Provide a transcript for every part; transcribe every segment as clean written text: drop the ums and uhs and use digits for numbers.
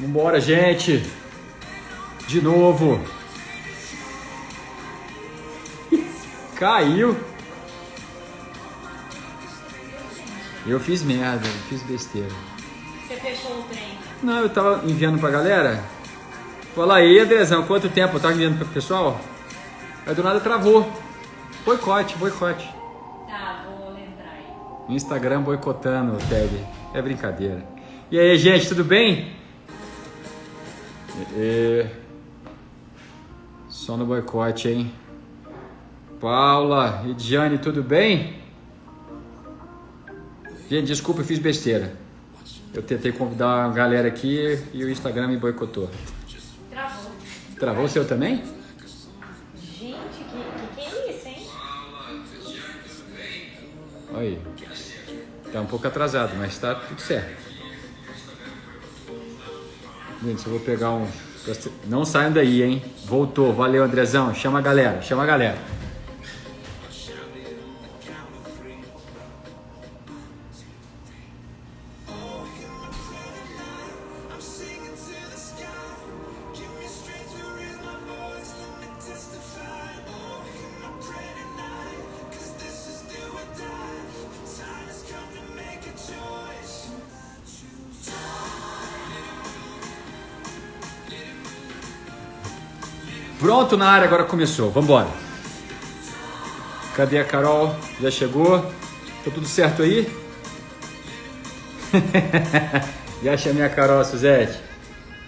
Vambora, gente. De novo. Caiu. Eu fiz merda, eu fiz besteira. Você fechou o trem? Não, eu tava enviando pra galera. Fala aí, Andrezão, quanto tempo eu tava enviando pro pessoal? Aí do nada travou. Boicote. Tá, vou lembrar aí. Instagram boicotando o tag. É brincadeira. E aí, gente, tudo bem? Só no boicote, hein? Paula e Diane, tudo bem? Gente, desculpa, eu fiz besteira. Eu tentei convidar a galera aqui e o Instagram me boicotou. Travou. Travou o seu também? Gente, que é isso, hein? Olha aí. Tá um pouco atrasado, mas tá tudo certo. Gente, eu vou pegar um... Não saiam daí, hein? Voltou. Valeu, Andrezão. Chama a galera. Pronto, na área, agora começou. Vambora. Cadê a Carol? Já chegou? Tá tudo certo aí? Já chamei a Carol, Suzete.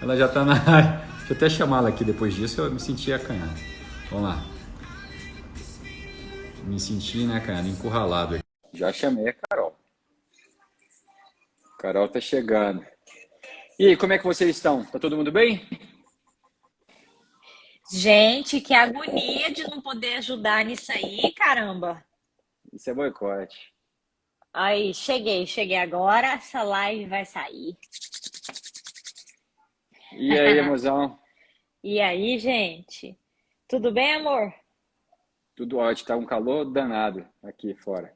Ela já tá na área. Deixa eu até chamá-la aqui depois disso, eu me senti acanhado. Vamos lá. Me senti, né, cara, encurralado aqui. Já chamei a Carol. Carol tá chegando. E aí, como é que vocês estão? Tá todo mundo bem? Gente, que agonia de não poder ajudar nisso aí, caramba. Isso é boicote. Aí, cheguei agora, essa live vai sair. E aí, mozão? E aí, gente? Tudo bem, amor? Tudo ótimo, tá um calor danado aqui fora.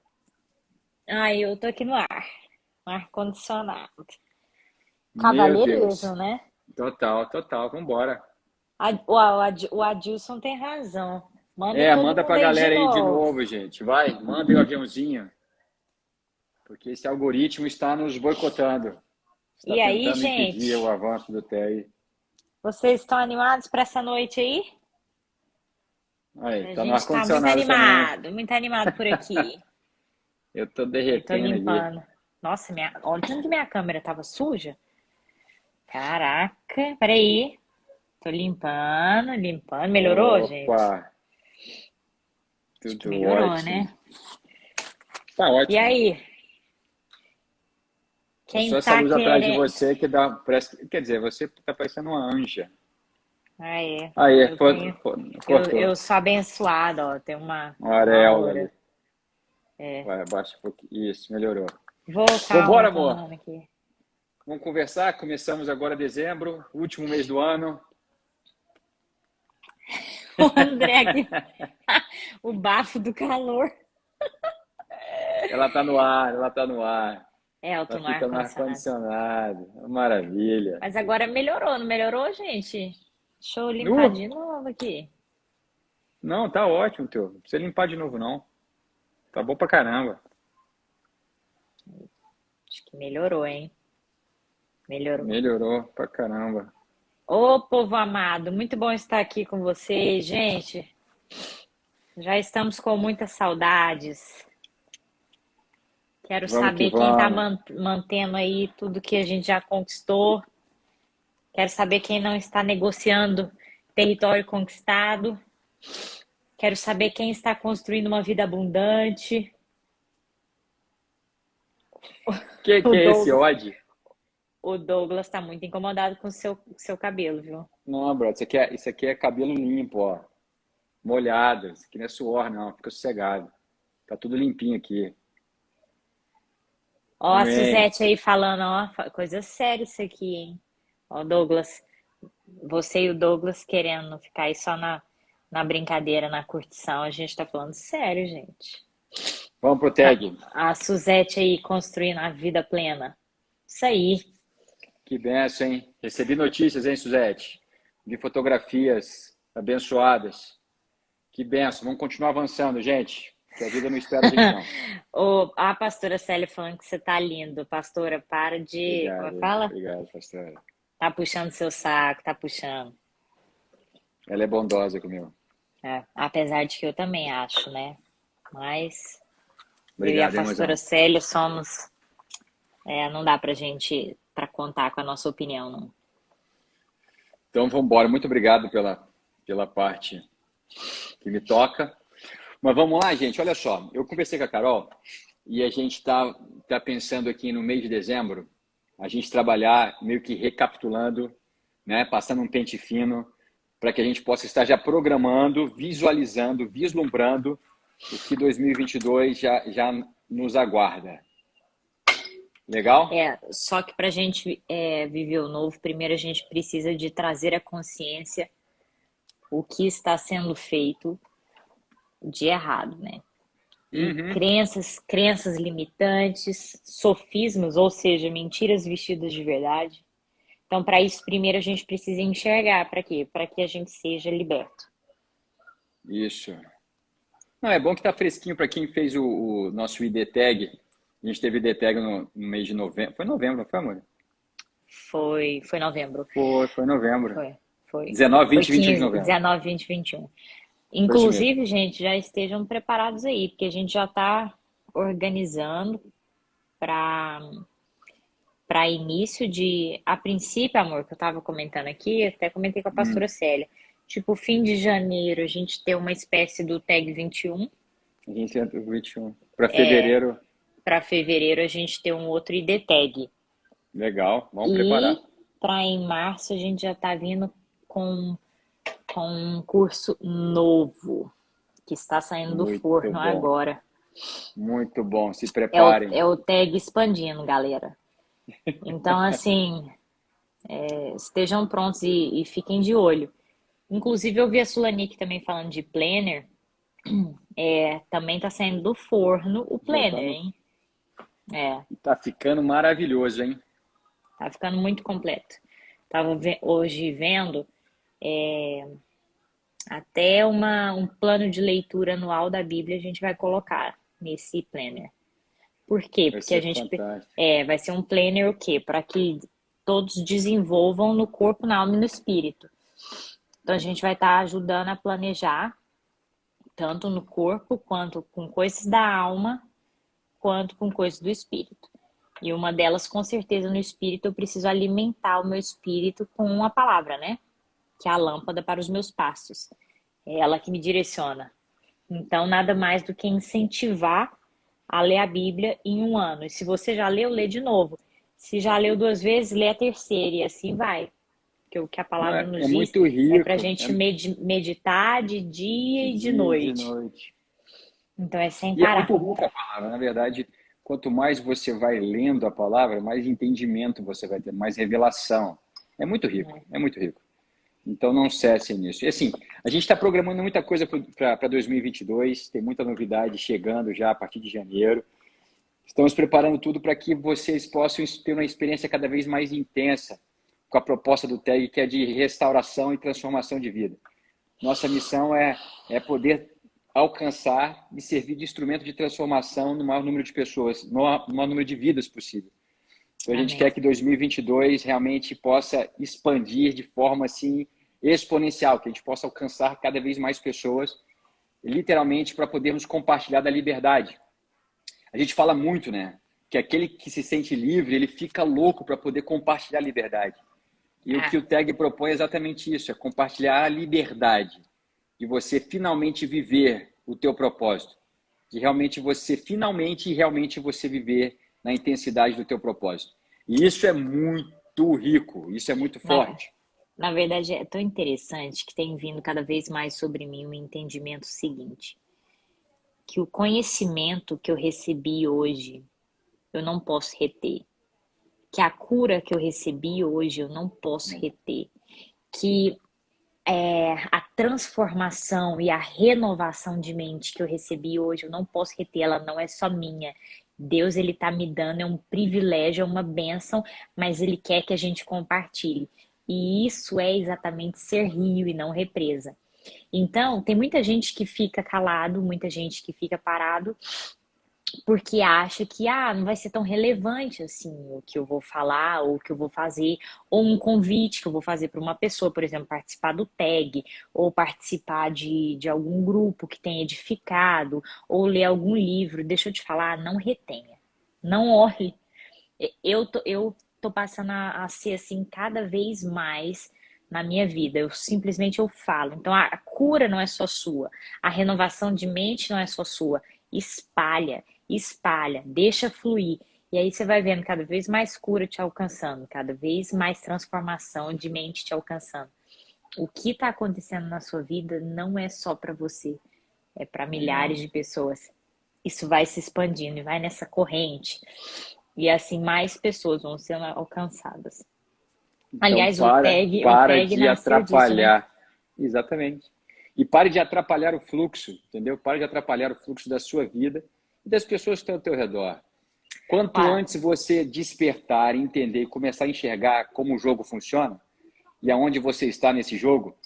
Ai, eu tô aqui no ar-condicionado. Meu Deus. Cavalheirismo, né? Total, vambora. O Adilson tem razão. Manda todo Manda mundo pra aí de galera aí de novo. novo, gente. Vai, manda aí o aviãozinho. Porque esse algoritmo está nos boicotando. Está E aí, tentando impedir o gente? avanço do TI. Vocês estão animados para essa noite aí? Aí, A tá no gente tá ar-condicionado também. muito animado por aqui. Eu tô Eu tô derretendo aqui. limpando. Nossa, olha tanto que minha câmera tava suja. Caraca, peraí. Tô limpando. Melhorou, gente? Opa, Acho que tudo melhorou, ótimo. né? Tá E ótimo. aí? É só Quem essa tá luz atrás de querendo... você que quer dizer, você tá parecendo uma anja. Ah, é. Aí, Eu tenho... cortou. Eu sou abençoada, ó. Tem Uma uma auréola ali. aura. É. Vai, abaixa um pouquinho. Isso, melhorou. Calma, Vambora, tô amor. arrumando aqui. Vamos conversar. Começamos agora dezembro, último mês do ano. O André aqui. O bafo do calor. Ela tá no ar, ela tá no ar. É, eu tô Ela no fica no ar-condicionado. ar-condicionado. Maravilha. Mas agora melhorou, não melhorou, gente? Deixa eu limpar Nu? de novo aqui. Não, tá ótimo, teu. Não precisa limpar de novo, não. Tá bom pra caramba. Acho que melhorou, hein? Melhorou. Melhorou pra caramba. Ô, povo amado, muito bom estar aqui com vocês, gente. Já estamos com muitas saudades. Quero Vamos que saber quem está vamos. mantendo aí tudo que a gente já conquistou. Quero saber quem não está negociando território conquistado. Quero saber quem está construindo uma vida abundante. Que O é esse Douglas, ódio? o Douglas está muito incomodado com o seu cabelo, viu? Não, bro, isso aqui é cabelo limpo, ó. Molhado. Isso aqui não é suor, não. Fica sossegado. Tá tudo limpinho aqui. Ó, a Amém. Suzete aí falando, ó, coisa séria isso aqui, hein? Ó, Douglas, você e o Douglas querendo ficar aí só na brincadeira, na curtição. A gente tá falando sério, gente. Vamos pro tag. A Suzete aí construindo a vida plena. Isso aí. Que benção, hein? Recebi notícias, hein, Suzete? Vi fotografias abençoadas. Que benção. Vamos continuar avançando, gente. Que a vida não espera a gente, não. A pastora Célia falando que você tá lindo. Pastora, para de. Como é que Obrigado, fala? obrigado, pastora. Tá puxando seu saco, tá puxando. Ela é bondosa comigo. É, apesar de que eu também acho, né? Mas eu e a Obrigado, hein, pastora mozão? Célia somos. Não dá pra gente pra contar com a nossa opinião, não. Então, vamos embora. Muito obrigado pela parte que me toca. Mas vamos lá, gente. Olha só. Eu conversei com a Carol e a gente tá pensando aqui no mês de dezembro, a gente trabalhar meio que recapitulando, né? Passando um pente fino para que a gente possa estar já programando, visualizando, vislumbrando o que 2022 já nos aguarda. Legal? Só que pra gente viver o novo, primeiro a gente precisa de trazer à consciência o que está sendo feito de errado, né? E Uhum. crenças limitantes, sofismas, ou seja, mentiras vestidas de verdade. Então, para isso, primeiro a gente precisa enxergar. Para quê? Para que a gente seja liberto. Isso. Não, é bom que tá fresquinho para quem fez o nosso ID Tag. A gente teve ID Tag no mês de novembro. Foi novembro, não foi, amor? Foi novembro. Foi novembro. Foi. 19, Foi 20 e 21 de 15, novembro. 19, 20, 21. Foi isso mesmo. Inclusive, gente, já estejam preparados aí, porque a gente já está organizando para início de, a princípio, amor, que eu estava comentando aqui, até comentei com a pastora Célia, tipo, fim de janeiro, a gente ter uma espécie do Tag 21, A gente entra o 21. Para fevereiro, para fevereiro a gente ter um outro ID Tag. legal. Vamos preparar. E para em março a gente já está vindo com, com um curso novo, que está saindo do Muito forno bom. agora. Muito bom. Se É o, preparem. é o Tag expandindo, galera. Então, assim, estejam prontos e fiquem de olho. Inclusive, eu vi a Sulanik também falando de planner. Também tá saindo do forno o Já tá planner, hein? tá ficando maravilhoso, hein? Tá ficando muito completo. Tava hoje vendo até um plano de leitura anual da Bíblia a gente vai colocar nesse planner. Por quê? Vai Porque a ser gente fantástico. vai ser um planner o quê? Para que todos desenvolvam no corpo, na alma e no espírito. Então a gente vai estar ajudando a planejar tanto no corpo quanto com coisas da alma, quanto com coisas do espírito. E uma delas, com certeza, no espírito, eu preciso alimentar o meu espírito com a palavra, né? Que é a lâmpada para os meus passos. É ela que me direciona. Então, nada mais do que incentivar a ler a Bíblia em um ano. E se você já leu, lê de novo. Se já leu duas vezes, lê a terceira. E assim vai. Porque o que a Não, palavra é nos diz muito é para a rico. gente meditar de dia e de Dia e de noite. noite. Então, é sem E é parar. muito rica a palavra. Na verdade, quanto mais você vai lendo a palavra, mais entendimento você vai ter, mais revelação. É muito rico, é muito rico. Então não cessem nisso. E assim, a gente está programando muita coisa para 2022, tem muita novidade chegando já a partir de janeiro. Estamos preparando tudo para que vocês possam ter uma experiência cada vez mais intensa com a proposta do TAG, que é de restauração e transformação de vida. Nossa missão é poder alcançar e servir de instrumento de transformação no maior número de pessoas, no maior número de vidas possível. Então, a gente Amém. quer que 2022 realmente possa expandir de forma assim exponencial, que a gente possa alcançar cada vez mais pessoas, literalmente para podermos compartilhar da liberdade. A gente fala muito, né, que aquele que se sente livre, ele fica louco para poder compartilhar a liberdade. E o que o TAG propõe é exatamente isso, é compartilhar a liberdade de você finalmente viver o teu propósito, de realmente você finalmente e realmente você viver na intensidade do teu propósito. E isso é muito rico, isso é muito Na, forte. na verdade, é tão interessante que tem vindo cada vez mais sobre mim o entendimento seguinte, que o conhecimento que eu recebi hoje, eu não posso reter. Que a cura que eu recebi hoje, eu não posso reter. Que a transformação e a renovação de mente que eu recebi hoje, eu não posso reter, ela não é só minha. Deus, ele tá me dando, é um privilégio, é uma bênção, mas ele quer que a gente compartilhe. E isso é exatamente ser rio e não represa. Então, tem muita gente que fica calado, muita gente que fica parado, porque acha que não vai ser tão relevante assim o que eu vou falar ou o que eu vou fazer, ou um convite que eu vou fazer para uma pessoa, por exemplo, participar do tag, ou participar de algum grupo que tenha edificado, ou ler algum livro. Deixa eu te falar, não retenha, não olhe. Eu tô passando a ser assim cada vez mais na minha vida. Eu simplesmente eu falo. Então a cura não é só sua, a renovação de mente não é só sua. Espalha, espalha, deixa fluir. E aí você vai vendo cada vez mais cura te alcançando, cada vez mais transformação de mente te alcançando. O que está acontecendo na sua vida não é só para você, é para milhares de pessoas. Isso vai se expandindo e vai nessa corrente. E assim mais pessoas vão sendo alcançadas. Então, Aliás, o para tag de nasceu disso, né? atrapalhar. Exatamente. E pare de atrapalhar o fluxo, entendeu? Pare de atrapalhar o fluxo da sua vida e das pessoas que estão ao teu redor. Quanto Ah, antes você despertar, entender e começar a enxergar como o jogo funciona e aonde você está nesse jogo,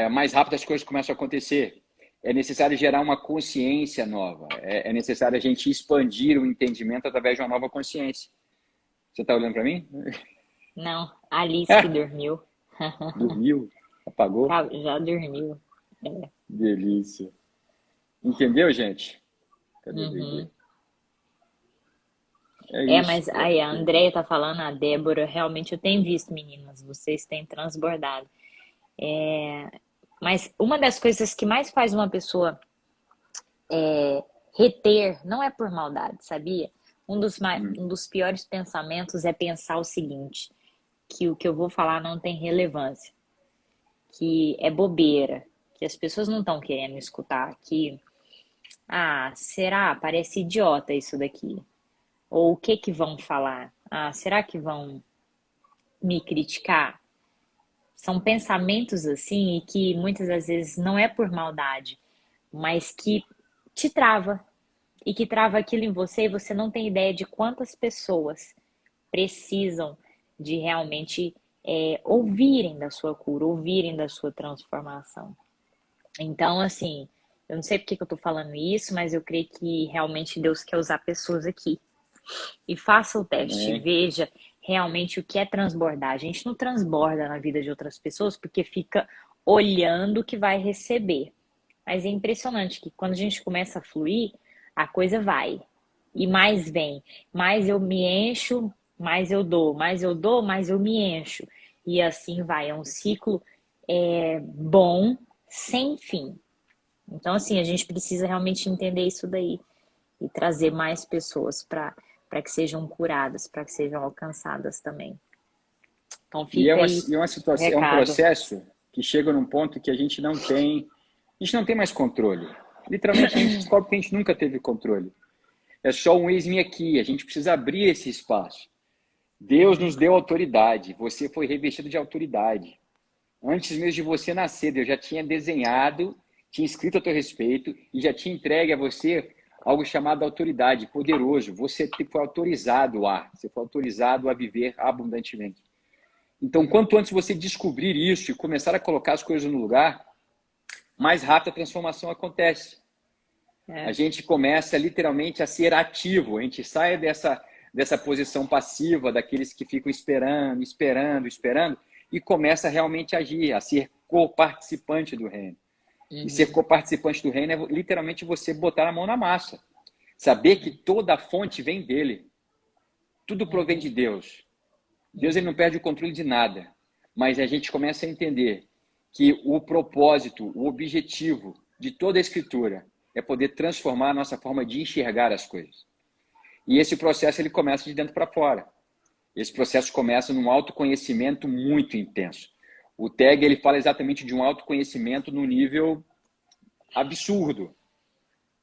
mais rápido as coisas começam a acontecer. É necessário gerar uma consciência nova. É necessário a gente expandir o entendimento através de uma nova consciência. Você está olhando para mim? não, Alice que dormiu. Dormiu? Apagou? Já dormiu. É. Delícia. Entendeu, gente? Cadê o Uhum. vídeo? É isso. Mas aí a Andrea tá falando, a Débora, realmente eu tenho visto, meninas, vocês têm transbordado. Mas uma das coisas que mais faz uma pessoa reter não é por maldade, sabia? Um dos piores pensamentos é pensar o seguinte, que o que eu vou falar não tem relevância, que é bobeira, que as pessoas não estão querendo escutar, que, será? Parece idiota isso daqui. Ou o que que vão falar? Será que vão me criticar? São pensamentos assim e que muitas das vezes não é por maldade, mas que te trava e que trava aquilo em você e você não tem ideia de quantas pessoas precisam de realmente ouvirem da sua cura, ouvirem da sua transformação. Então, assim, eu não sei porque que eu tô falando isso, mas eu creio que realmente Deus quer usar pessoas aqui. E faça o teste, Amém. veja realmente o que é transbordar. A gente não transborda na vida de outras pessoas porque fica olhando o que vai receber. Mas é impressionante que quando a gente começa a fluir, a coisa vai. E mais vem. Mais eu me encho, mais eu dou. Mais eu dou, mais eu me encho. E assim vai. É um ciclo bom, sem fim. Então, assim, a gente precisa realmente entender isso daí e trazer mais pessoas para que sejam curadas, para que sejam alcançadas também. Então, E é fica uma, aí e é uma o situação, é um recado. processo que chega num ponto que a gente não tem mais controle. Literalmente, a gente descobre que a gente nunca teve controle. É só um eis-me aqui, a gente precisa abrir esse espaço. Deus nos deu autoridade, você foi revestido de autoridade. Antes mesmo de você nascer, Deus já tinha desenhado, tinha escrito a teu respeito e já tinha entregue a você algo chamado autoridade, poderoso. Você foi autorizado você foi autorizado a viver abundantemente. Então, quanto antes você descobrir isso e começar a colocar as coisas no lugar, mais rápido a transformação acontece. A gente começa literalmente a ser ativo, a gente sai dessa posição passiva, daqueles que ficam esperando, esperando, esperando, e começa realmente a agir, a ser coparticipante do reino. E ser coparticipante do reino é literalmente você botar a mão na massa. Saber que toda a fonte vem dele. Tudo provém de Deus. Deus ele não perde o controle de nada. Mas a gente começa a entender que o propósito, o objetivo de toda a Escritura é poder transformar a nossa forma de enxergar as coisas. E esse processo ele começa de dentro para fora. Esse processo começa num autoconhecimento muito intenso. O TAG ele fala exatamente de um autoconhecimento no nível absurdo.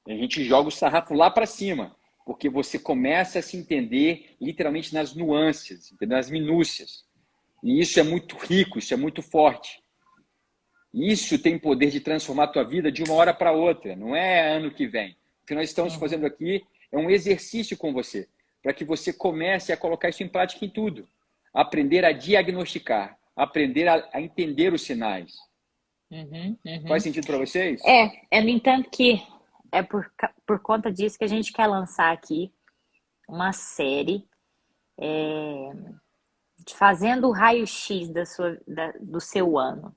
A gente joga o sarrafo lá para cima, porque você começa a se entender literalmente nas nuances, nas minúcias. E isso é muito rico, isso é muito forte. Isso tem poder de transformar a tua vida de uma hora para outra, não é ano que vem. O que nós estamos fazendo aqui é um exercício com você, para que você comece a colocar isso em prática em tudo. Aprender a diagnosticar, aprender a entender os sinais. Faz sentido para vocês? No entanto que é por conta disso que a gente quer lançar aqui uma série de fazendo o raio-x do seu ano.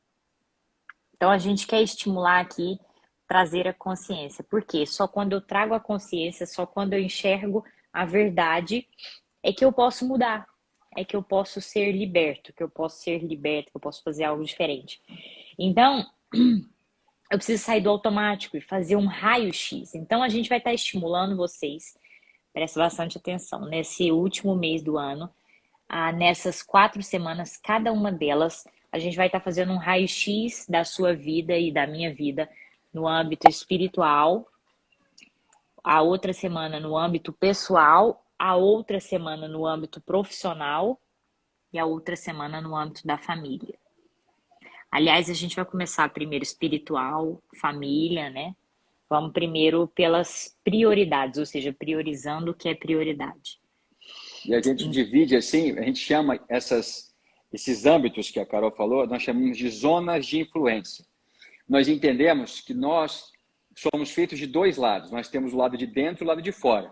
Então a gente quer estimular aqui, trazer a consciência. Por quê? Só quando eu trago a consciência, só quando eu enxergo a verdade, é que eu posso mudar. É que eu posso ser liberto, que eu posso ser liberto, que eu posso fazer algo diferente. Então, eu preciso sair do automático e fazer um raio-x. Então, a gente vai estar estimulando vocês, presta bastante atenção, nesse último mês do ano, nessas 4 semanas, cada uma delas, a gente vai estar fazendo um raio-x da sua vida e da minha vida no âmbito espiritual, a outra semana no âmbito pessoal, a outra semana no âmbito profissional e a outra semana no âmbito da família. Aliás, a gente vai começar primeiro espiritual, família, né? Vamos primeiro pelas prioridades, ou seja, priorizando o que é prioridade. E a gente divide assim, a gente chama esses âmbitos que a Carol falou, nós chamamos de zonas de influência. Nós entendemos que nós somos feitos de 2 lados. Nós temos o lado de dentro e o lado de fora.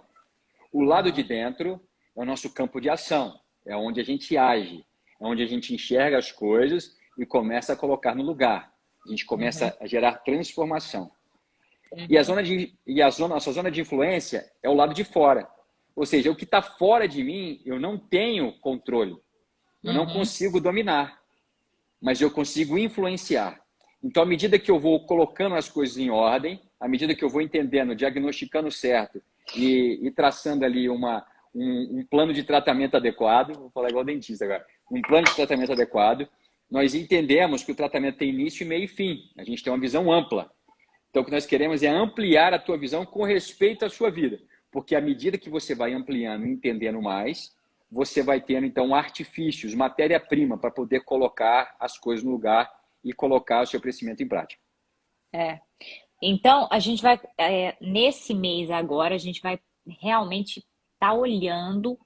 O lado de dentro é o nosso campo de ação, é onde a gente age, é onde a gente enxerga as coisas e começa a colocar no lugar. A gente começa a gerar transformação. E a nossa zona de influência é o lado de fora. Ou seja, o que está fora de mim, eu não tenho controle. Eu não consigo dominar, mas eu consigo influenciar. Então, à medida que eu vou colocando as coisas em ordem, à medida que eu vou entendendo, diagnosticando certo e traçando ali um plano de tratamento adequado, vou falar igual dentista agora, um plano de tratamento adequado, nós entendemos que o tratamento tem início, meio e fim. A gente tem uma visão ampla. Então, o que nós queremos é ampliar a tua visão com respeito à sua vida. Porque à medida que você vai ampliando e entendendo mais, você vai tendo, então, artifícios, matéria-prima para poder colocar as coisas no lugar e colocar o seu crescimento em prática. Então, a gente vai, nesse mês agora, a gente vai realmente estar olhando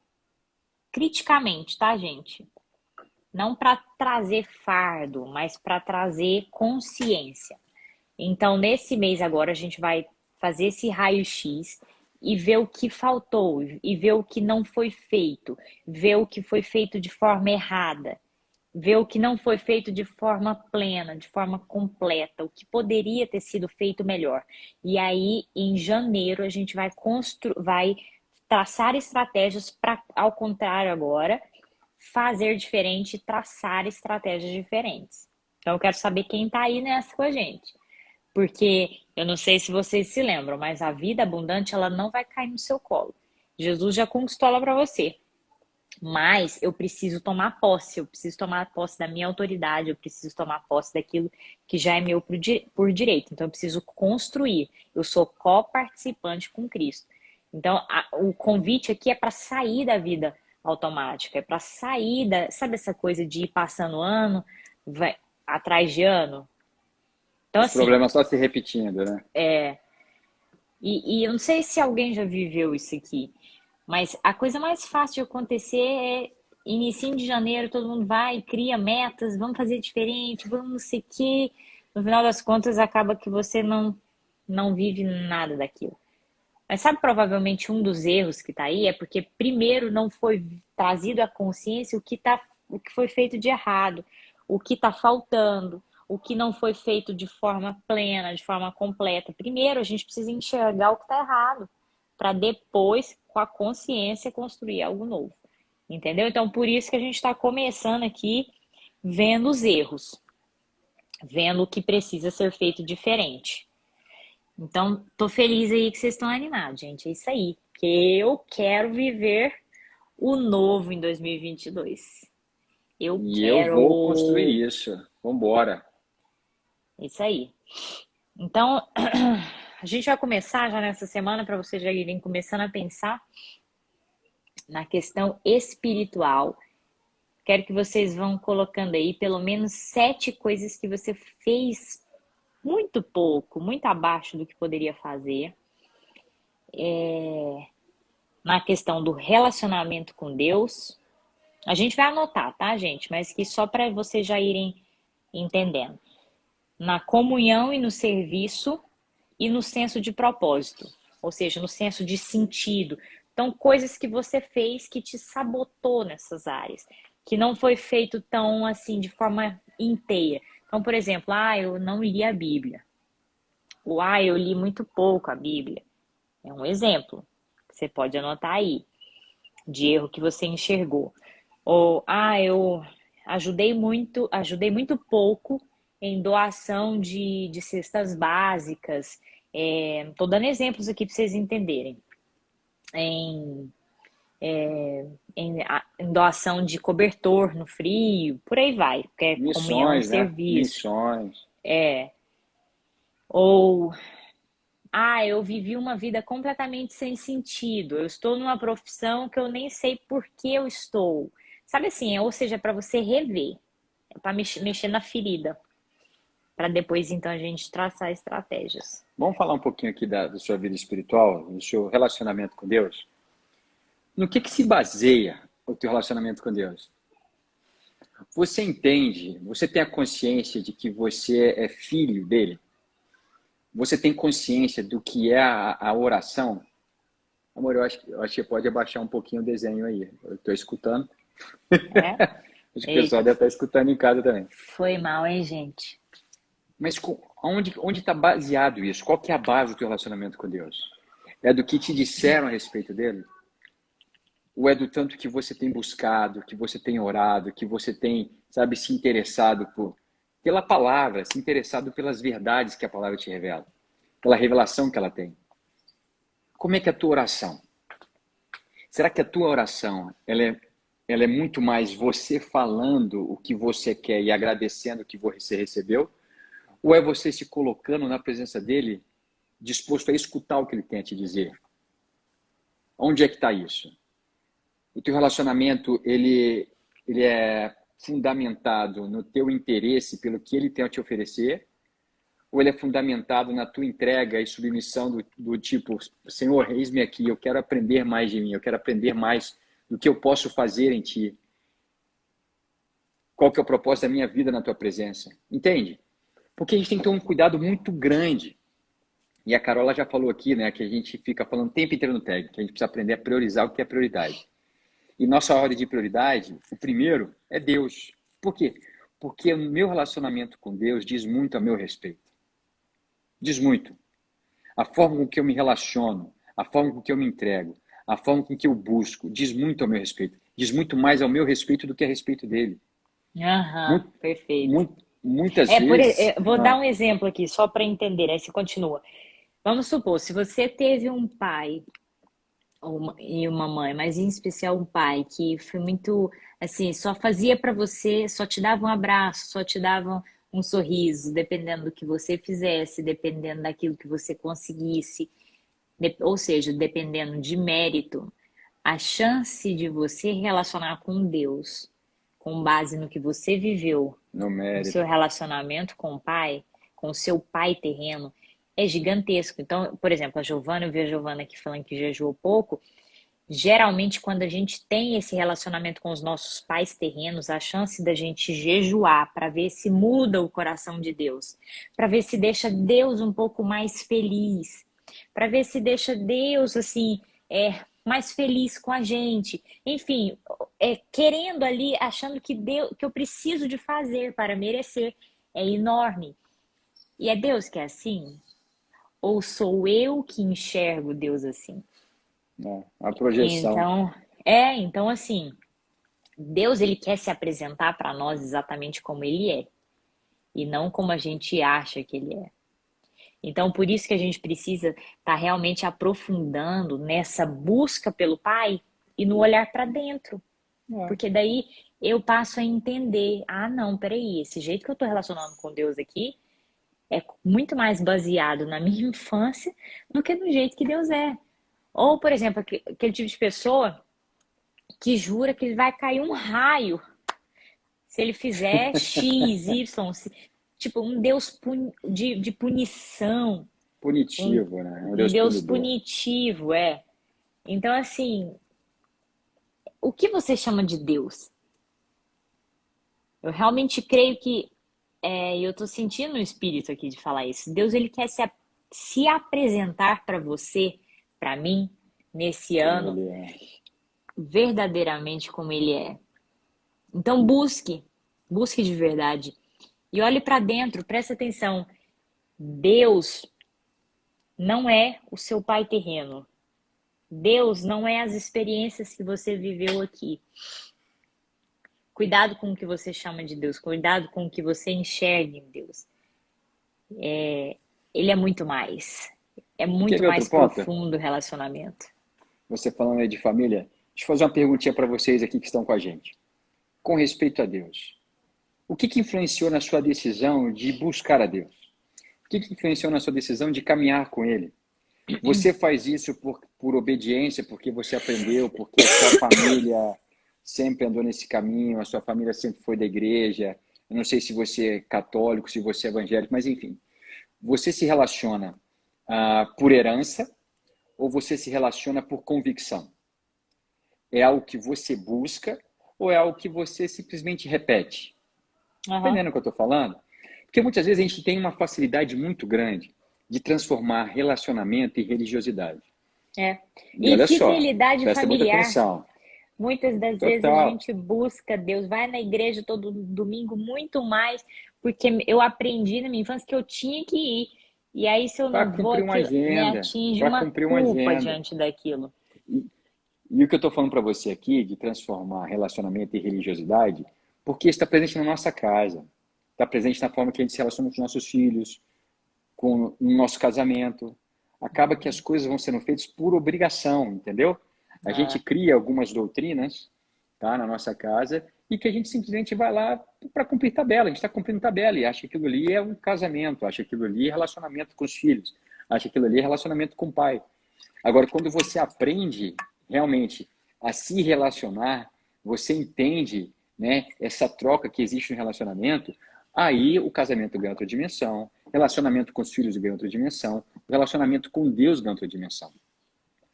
criticamente, tá, gente? Não para trazer fardo, mas para trazer consciência. Então, nesse mês agora, a gente vai fazer esse raio-x e ver o que faltou, e ver o que não foi feito, ver o que foi feito de forma errada, ver o que não foi feito de forma plena, de forma completa, o que poderia ter sido feito melhor. E aí, em janeiro, a gente vai traçar estratégias para, ao contrário agora, fazer diferente, traçar estratégias diferentes. Então, eu quero saber quem está aí nessa com a gente. Porque eu não sei se vocês se lembram, mas a vida abundante, ela não vai cair no seu colo. Jesus já conquistou ela para você. Mas eu preciso tomar posse, eu preciso tomar posse da minha autoridade, eu preciso tomar posse daquilo que já é meu por direito. Então eu preciso construir. Eu sou coparticipante com Cristo. Então o convite aqui é para sair da vida automática, é para sair da, sabe essa coisa de ir passando ano, vai atrás de ano? Então Os assim, problemas só se repetindo, né? e eu não sei se alguém já viveu isso aqui, mas a coisa mais fácil de acontecer é início de janeiro, todo mundo vai, cria metas, vamos fazer diferente, vamos não sei o quê. No final das contas, acaba que você não vive nada daquilo. Mas sabe, provavelmente um dos erros que está aí é porque primeiro não foi trazido à consciência o que foi feito de errado, o que está faltando, o que não foi feito de forma plena, de forma completa. Primeiro, a gente precisa enxergar o que está errado, para depois, com a consciência, construir algo novo. Entendeu? Então, por isso que a gente está começando aqui vendo os erros, vendo o que precisa ser feito diferente. Então, tô feliz aí que vocês estão animados, gente. É isso aí. Que eu quero viver o novo em 2022. Eu Eu vou quero. construir isso. Vamos embora. É isso aí. Então, a gente vai começar já nessa semana para vocês já irem começando a pensar na questão espiritual. Quero que vocês vão colocando aí pelo menos 7 coisas que você fez muito pouco, muito abaixo do que poderia fazer. na questão do relacionamento com Deus. A gente vai anotar, tá, gente? Mas que só para vocês já irem entendendo. Na comunhão e no serviço e no senso de propósito, ou seja, no senso de sentido. Então, coisas que você fez que te sabotou nessas áreas, que não foi feito tão assim de forma inteira. Então, por exemplo, eu não li a Bíblia. Ou eu li muito pouco a Bíblia. É um exemplo que você pode anotar aí de erro que você enxergou. Ou eu ajudei muito pouco em doação de cestas básicas. Tô dando exemplos aqui para vocês entenderem. Em, em doação de cobertor no frio, por aí vai, porque é comunhão e Missões, né? serviço. Missões. Ou, eu vivi uma vida completamente sem sentido. Eu estou numa profissão que eu nem sei por que eu estou. Sabe assim, ou seja, para você rever, para mexer na ferida, para depois então a gente traçar estratégias. Vamos falar um pouquinho aqui da sua vida espiritual, do seu relacionamento com Deus? No que se baseia o teu relacionamento com Deus? Você entende, você tem a consciência de que você é filho dele? Você tem consciência do que é a oração? Amor, eu acho que pode abaixar um pouquinho o desenho aí. Eu estou escutando. É? Acho que o pessoal Eita, deve estar escutando em casa também. foi mal, hein, gente? Mas onde está baseado isso? Qual que é a base do teu relacionamento com Deus? É do que te disseram a respeito dele? Ou é do tanto que você tem buscado, que você tem orado, que você tem, sabe, se interessado pela palavra, se interessado pelas verdades que a palavra te revela, pela revelação que ela tem? Como é que é a tua oração? Será que a tua oração ela é muito mais você falando o que você quer e agradecendo o que você recebeu? Ou é você se colocando na presença dele, disposto a escutar o que ele tem a te dizer? Onde é que está isso? O teu relacionamento, ele é fundamentado no teu interesse pelo que ele tem a te oferecer? Ou ele é fundamentado na tua entrega e submissão do tipo, Senhor, eis-me aqui, eu quero aprender mais de mim, eu quero aprender mais do que eu posso fazer em ti. Qual que é o propósito da minha vida na tua presença? Entende? Porque a gente tem que ter um cuidado muito grande. E a Carola já falou aqui, né, que a gente fica falando o tempo inteiro no tag, que a gente precisa aprender a priorizar o que é prioridade. E nossa ordem de prioridade, o primeiro é Deus. Por quê? Porque o meu relacionamento com Deus diz muito a meu respeito. Diz muito. A forma com que eu me relaciono, a forma com que eu me entrego, a forma com que eu busco, diz muito ao meu respeito. Diz muito mais ao meu respeito do que a respeito dele. Aham, perfeito. Muitas vezes... Vou dar um exemplo aqui, só para entender, aí você continua. Vamos supor, se você teve um pai e uma mãe, mas em especial um pai que foi muito, assim, só fazia para você, só te dava um abraço, só te dava um sorriso, dependendo do que você fizesse, dependendo daquilo que você conseguisse, ou seja, dependendo de mérito, a chance de você relacionar com Deus com base no que você viveu, no no mérito. seu relacionamento com o pai, com o seu pai terreno, é gigantesco. Então, por exemplo, eu vi a Giovana aqui falando que jejuou pouco. Geralmente, quando a gente tem esse relacionamento com os nossos pais terrenos, a chance da gente jejuar para ver se muda o coração de Deus, para ver se deixa Deus um pouco mais feliz, para ver se deixa Deus assim, mais feliz com a gente. Enfim, querendo ali, achando que Deus, que eu preciso de fazer para merecer, é enorme. E é Deus que é assim? Ou sou eu que enxergo Deus assim? A projeção. Então assim, Deus ele quer se apresentar para nós exatamente como ele é, e não como a gente acha que ele é. Então, por isso que a gente precisa estar realmente aprofundando nessa busca pelo Pai e no olhar para dentro. Porque daí eu passo a entender, não, peraí, esse jeito que eu estou relacionando com Deus aqui é muito mais baseado na minha infância do que no jeito que Deus é. Ou, por exemplo, aquele tipo de pessoa que jura que vai cair um raio se ele fizer X, Y, tipo um Deus de punição. Punitivo, né? Um Deus punitivo, Então, assim, o que você chama de Deus? Eu realmente creio que, e eu tô sentindo o espírito aqui de falar isso. Deus, ele quer se apresentar para você, para mim, nesse Como ano, ele é. verdadeiramente como ele é. Então, busque de verdade. E olhe para dentro, presta atenção. Deus não é o seu pai terreno. Deus não é as experiências que você viveu aqui. Cuidado com o que você chama de Deus, cuidado com o que você enxerga em Deus. Ele é muito mais. É Quer muito ver outro mais ponto? profundo o relacionamento. Você falando aí de família, deixa eu fazer uma perguntinha para vocês aqui que estão com a gente. Com respeito a Deus, o que influenciou na sua decisão de buscar a Deus? O que influenciou na sua decisão de caminhar com Ele? Você faz isso por obediência, porque você aprendeu, porque a sua família sempre andou nesse caminho, a sua família sempre foi da igreja. Eu não sei se você é católico, se você é evangélico, mas enfim. Você se relaciona por herança ou você se relaciona por convicção? É algo que você busca ou é algo que você simplesmente repete? Aham. Entendendo o que eu estou falando? Porque muitas vezes a gente tem uma facilidade muito grande de transformar relacionamento em religiosidade. É. E E olha só, fidelidade presta muita familiar. atenção. Muitas das vezes a Total. gente busca Deus, vai na igreja todo domingo muito mais, porque eu aprendi na minha infância que eu tinha que ir. E aí, se eu Para não vou, cumprir uma aquilo me agenda. atinge Para uma cumprir uma culpa agenda. diante daquilo. E o que eu estou falando para você aqui, de transformar relacionamento em religiosidade, porque está presente na nossa casa. Está presente na forma que a gente se relaciona com os nossos filhos, com o nosso casamento. Acaba que as coisas vão sendo feitas por obrigação, entendeu? A gente É, cria algumas doutrinas, tá, na nossa casa e que a gente simplesmente vai lá para cumprir tabela. A gente está cumprindo tabela e acha que aquilo ali é um casamento, acha que aquilo ali é relacionamento com os filhos, acha que aquilo ali é relacionamento com o pai. Agora, quando você aprende realmente a se relacionar, você entende, né, essa troca que existe no relacionamento, aí o casamento ganha outra dimensão, relacionamento com os filhos ganha outra dimensão, o relacionamento com Deus ganha outra dimensão.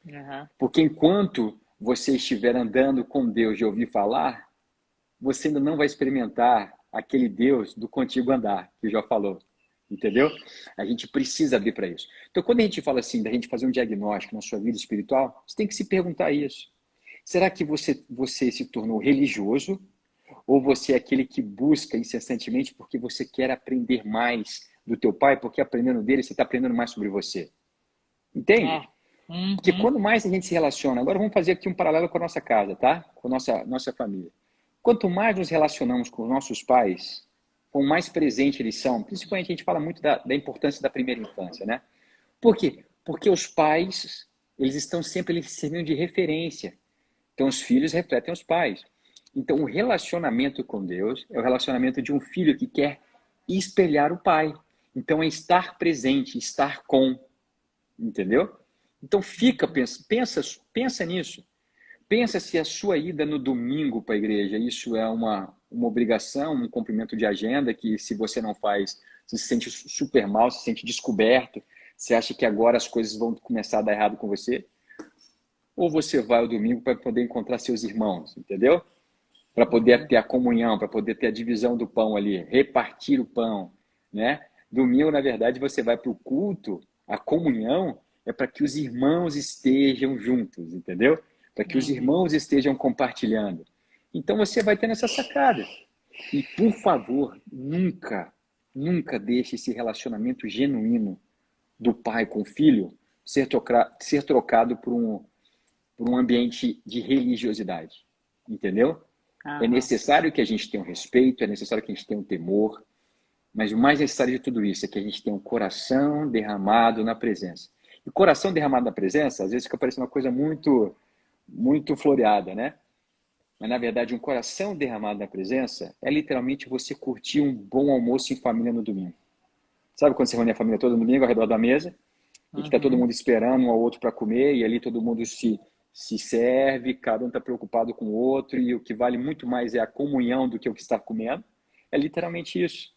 aham. Porque enquanto você estiver andando com Deus de ouvir falar, você ainda não vai experimentar aquele Deus do contigo andar, que já falou. Entendeu? A gente precisa abrir para isso. Então, quando a gente fala assim, da gente fazer um diagnóstico na sua vida espiritual, você tem que se perguntar isso. Será que você se tornou religioso ou você é aquele que busca incessantemente porque você quer aprender mais do teu pai, porque aprendendo dele você está aprendendo mais sobre você? Entende? É. Porque Uhum. quando mais a gente se relaciona, agora vamos fazer aqui um paralelo com a nossa casa, tá? Com a nossa família. Quanto mais nos relacionamos com os nossos pais, com mais presente eles são, principalmente a gente fala muito da importância da primeira infância, né? Por quê? Porque os pais, eles estão sempre ali servindo de referência. Então os filhos refletem os pais. Então o relacionamento com Deus é o relacionamento de um filho que quer espelhar o pai. Então é estar presente, estar com, entendeu? Então pensa nisso. Pensa se a sua ida no domingo para a igreja, isso é uma obrigação, um cumprimento de agenda, que se você não faz, você se sente super mal, se sente descoberto, você acha que agora as coisas vão começar a dar errado com você? Ou você vai ao domingo para poder encontrar seus irmãos, entendeu? Para poder Uhum. ter a comunhão, para poder ter a divisão do pão ali, repartir o pão, né? Domingo, na verdade, você vai para o culto, a comunhão é para que os irmãos estejam juntos, entendeu? Para que os Uhum. irmãos estejam compartilhando. Então você vai tendo essa sacada. E, por favor, nunca deixe esse relacionamento genuíno do pai com o filho ser trocado por um ambiente de religiosidade, entendeu? É Aham. necessário que a gente tenha um respeito, é necessário que a gente tenha um temor, mas o mais necessário de tudo isso é que a gente tenha um coração derramado na presença. E coração derramado na presença, às vezes fica parecendo uma coisa muito floreada, né? Mas, na verdade, um coração derramado na presença é literalmente você curtir um bom almoço em família no domingo. Sabe quando você reúne a família toda no domingo ao redor da mesa e que está todo Uhum. mundo esperando um ao outro para comer e ali todo mundo se serve, cada um está preocupado com o outro e o que vale muito mais é a comunhão do que o que está comendo? É literalmente isso.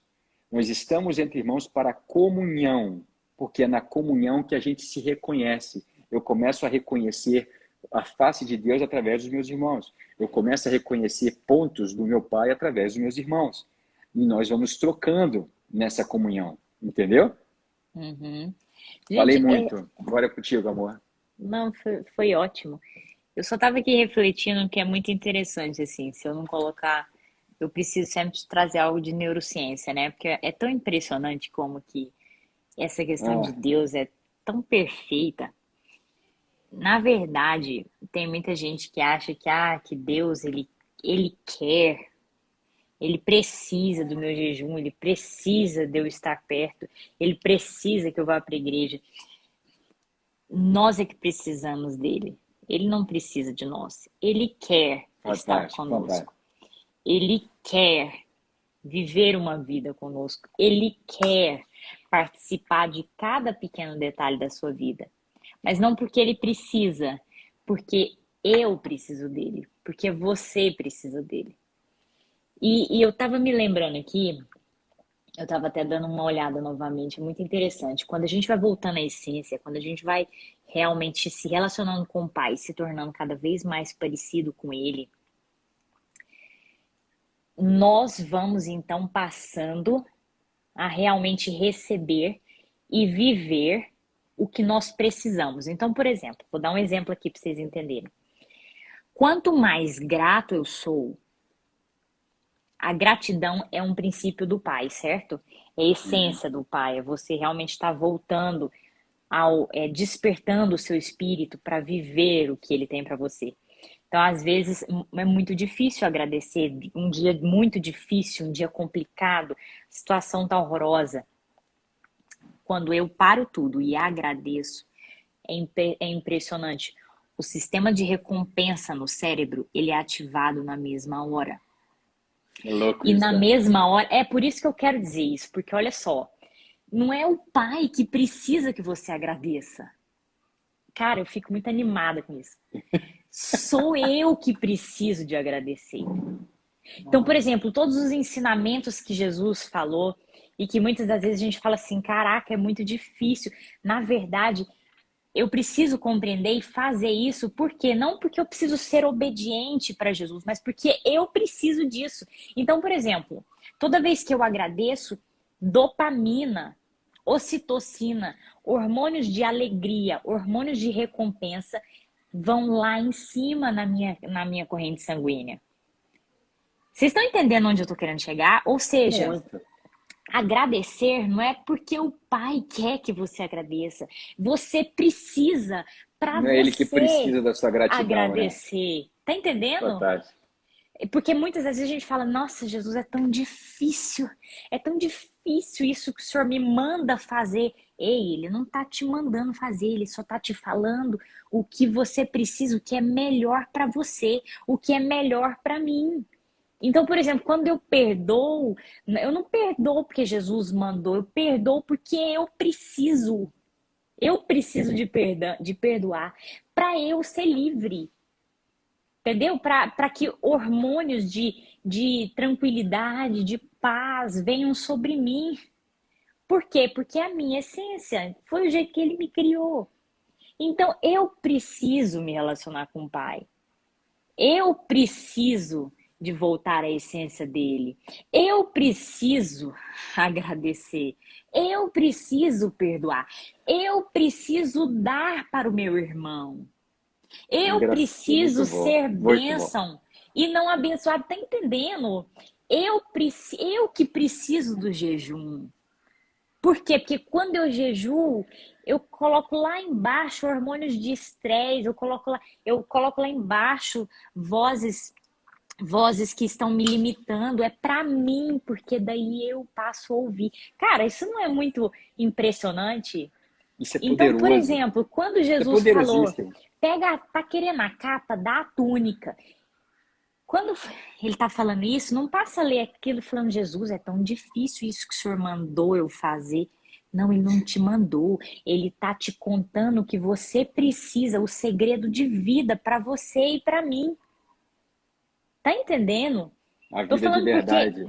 Nós estamos entre irmãos para a comunhão, porque é na comunhão que a gente se reconhece. Eu começo a reconhecer a face de Deus através dos meus irmãos. Eu começo a reconhecer pontos do meu pai através dos meus irmãos. E nós vamos trocando nessa comunhão, entendeu? Uhum. Falei Gente, muito. Agora é contigo, amor. não, foi ótimo. Eu só estava aqui refletindo que é muito interessante, assim, se eu não colocar, eu preciso sempre trazer algo de neurociência, né? Porque é tão impressionante como que essa questão de Ah, Deus é tão perfeita. Na verdade, tem muita gente que acha que Deus, ele quer, ele precisa do meu jejum, ele precisa de eu estar perto, ele precisa que eu vá para a igreja. Nós é que precisamos dele. Ele não precisa de nós. Ele quer estar fantástico, conosco. fantástico. Ele quer viver uma vida conosco. Ele quer participar de cada pequeno detalhe da sua vida. Mas não porque ele precisa, porque eu preciso dele, porque você precisa dele. E eu estava me lembrando aqui, eu estava até dando uma olhada novamente, é muito interessante. Quando a gente vai voltando à essência, quando a gente vai realmente se relacionando com o Pai, se tornando cada vez mais parecido com Ele, nós vamos então passando a realmente receber e viver o que nós precisamos. Então, por exemplo, vou dar um exemplo aqui para vocês entenderem. Quanto mais grato eu sou, a gratidão é um princípio do Pai, certo? É a Uhum. essência do Pai, é você realmente estar voltando despertando o seu espírito para viver o que ele tem para você. Então, às vezes, é muito difícil agradecer. Um dia muito difícil, um dia complicado, situação tá horrorosa. Quando eu paro tudo e agradeço, é impressionante. O sistema de recompensa no cérebro, ele é ativado na mesma hora. É louco E isso, na tá? mesma hora, é por isso que eu quero dizer isso, porque olha só, não é o pai que precisa que você agradeça. Cara, eu fico muito animada com isso. Sou eu que preciso de agradecer. Então, por exemplo, todos os ensinamentos que Jesus falou e que muitas das vezes a gente fala assim, caraca, é muito difícil. Na verdade, eu preciso compreender e fazer isso, por quê? Não porque eu preciso ser obediente para Jesus, mas porque eu preciso disso. Então, por exemplo, toda vez que eu agradeço, dopamina, ocitocina, hormônios de alegria, hormônios de recompensa vão lá em cima na minha corrente sanguínea. Vocês estão entendendo onde eu estou querendo chegar? Ou seja, Muito. agradecer não é porque o pai quer que você agradeça. Você precisa para Não é ele que você precisa da sua gratidão, né? agradecer. Tá entendendo? Fantástico. Porque muitas das vezes a gente fala: Nossa, Jesus, é tão difícil isso que o Senhor me manda fazer. Ei, ele não tá te mandando fazer, ele só tá te falando o que você precisa, o que é melhor para você, o que é melhor para mim. Então, por exemplo, quando eu perdoo, eu não perdoo porque Jesus mandou, eu perdoo porque eu preciso. Eu preciso de perdoar para eu ser livre. Entendeu? Para que hormônios de tranquilidade, de paz venham sobre mim. Por quê? Porque é a minha essência foi o jeito que ele me criou. Então, eu preciso me relacionar com o Pai. Eu preciso de voltar à essência dele. Eu preciso agradecer. Eu preciso perdoar. Eu preciso dar para o meu irmão. Eu preciso Muito bom, ser muito bom. bênção e não abençoado. Tá entendendo? Eu que preciso do jejum. Por quê? Porque quando eu jejuo, eu coloco lá embaixo hormônios de estresse, eu coloco lá embaixo vozes que estão me limitando, é para mim, porque daí eu passo a ouvir. Cara, isso não é muito impressionante? Isso é Então, por poderoso. exemplo, quando Isso é Jesus falou, poderosíssimo. tá querendo a capa, dá a túnica. Quando ele tá falando isso, não passa a ler aquilo falando, Jesus, é tão difícil isso que o Senhor mandou eu fazer. Não, ele não te mandou. Ele tá te contando o que você precisa, o segredo de vida para você e para mim. Tá entendendo? A Tô vida de falando verdade.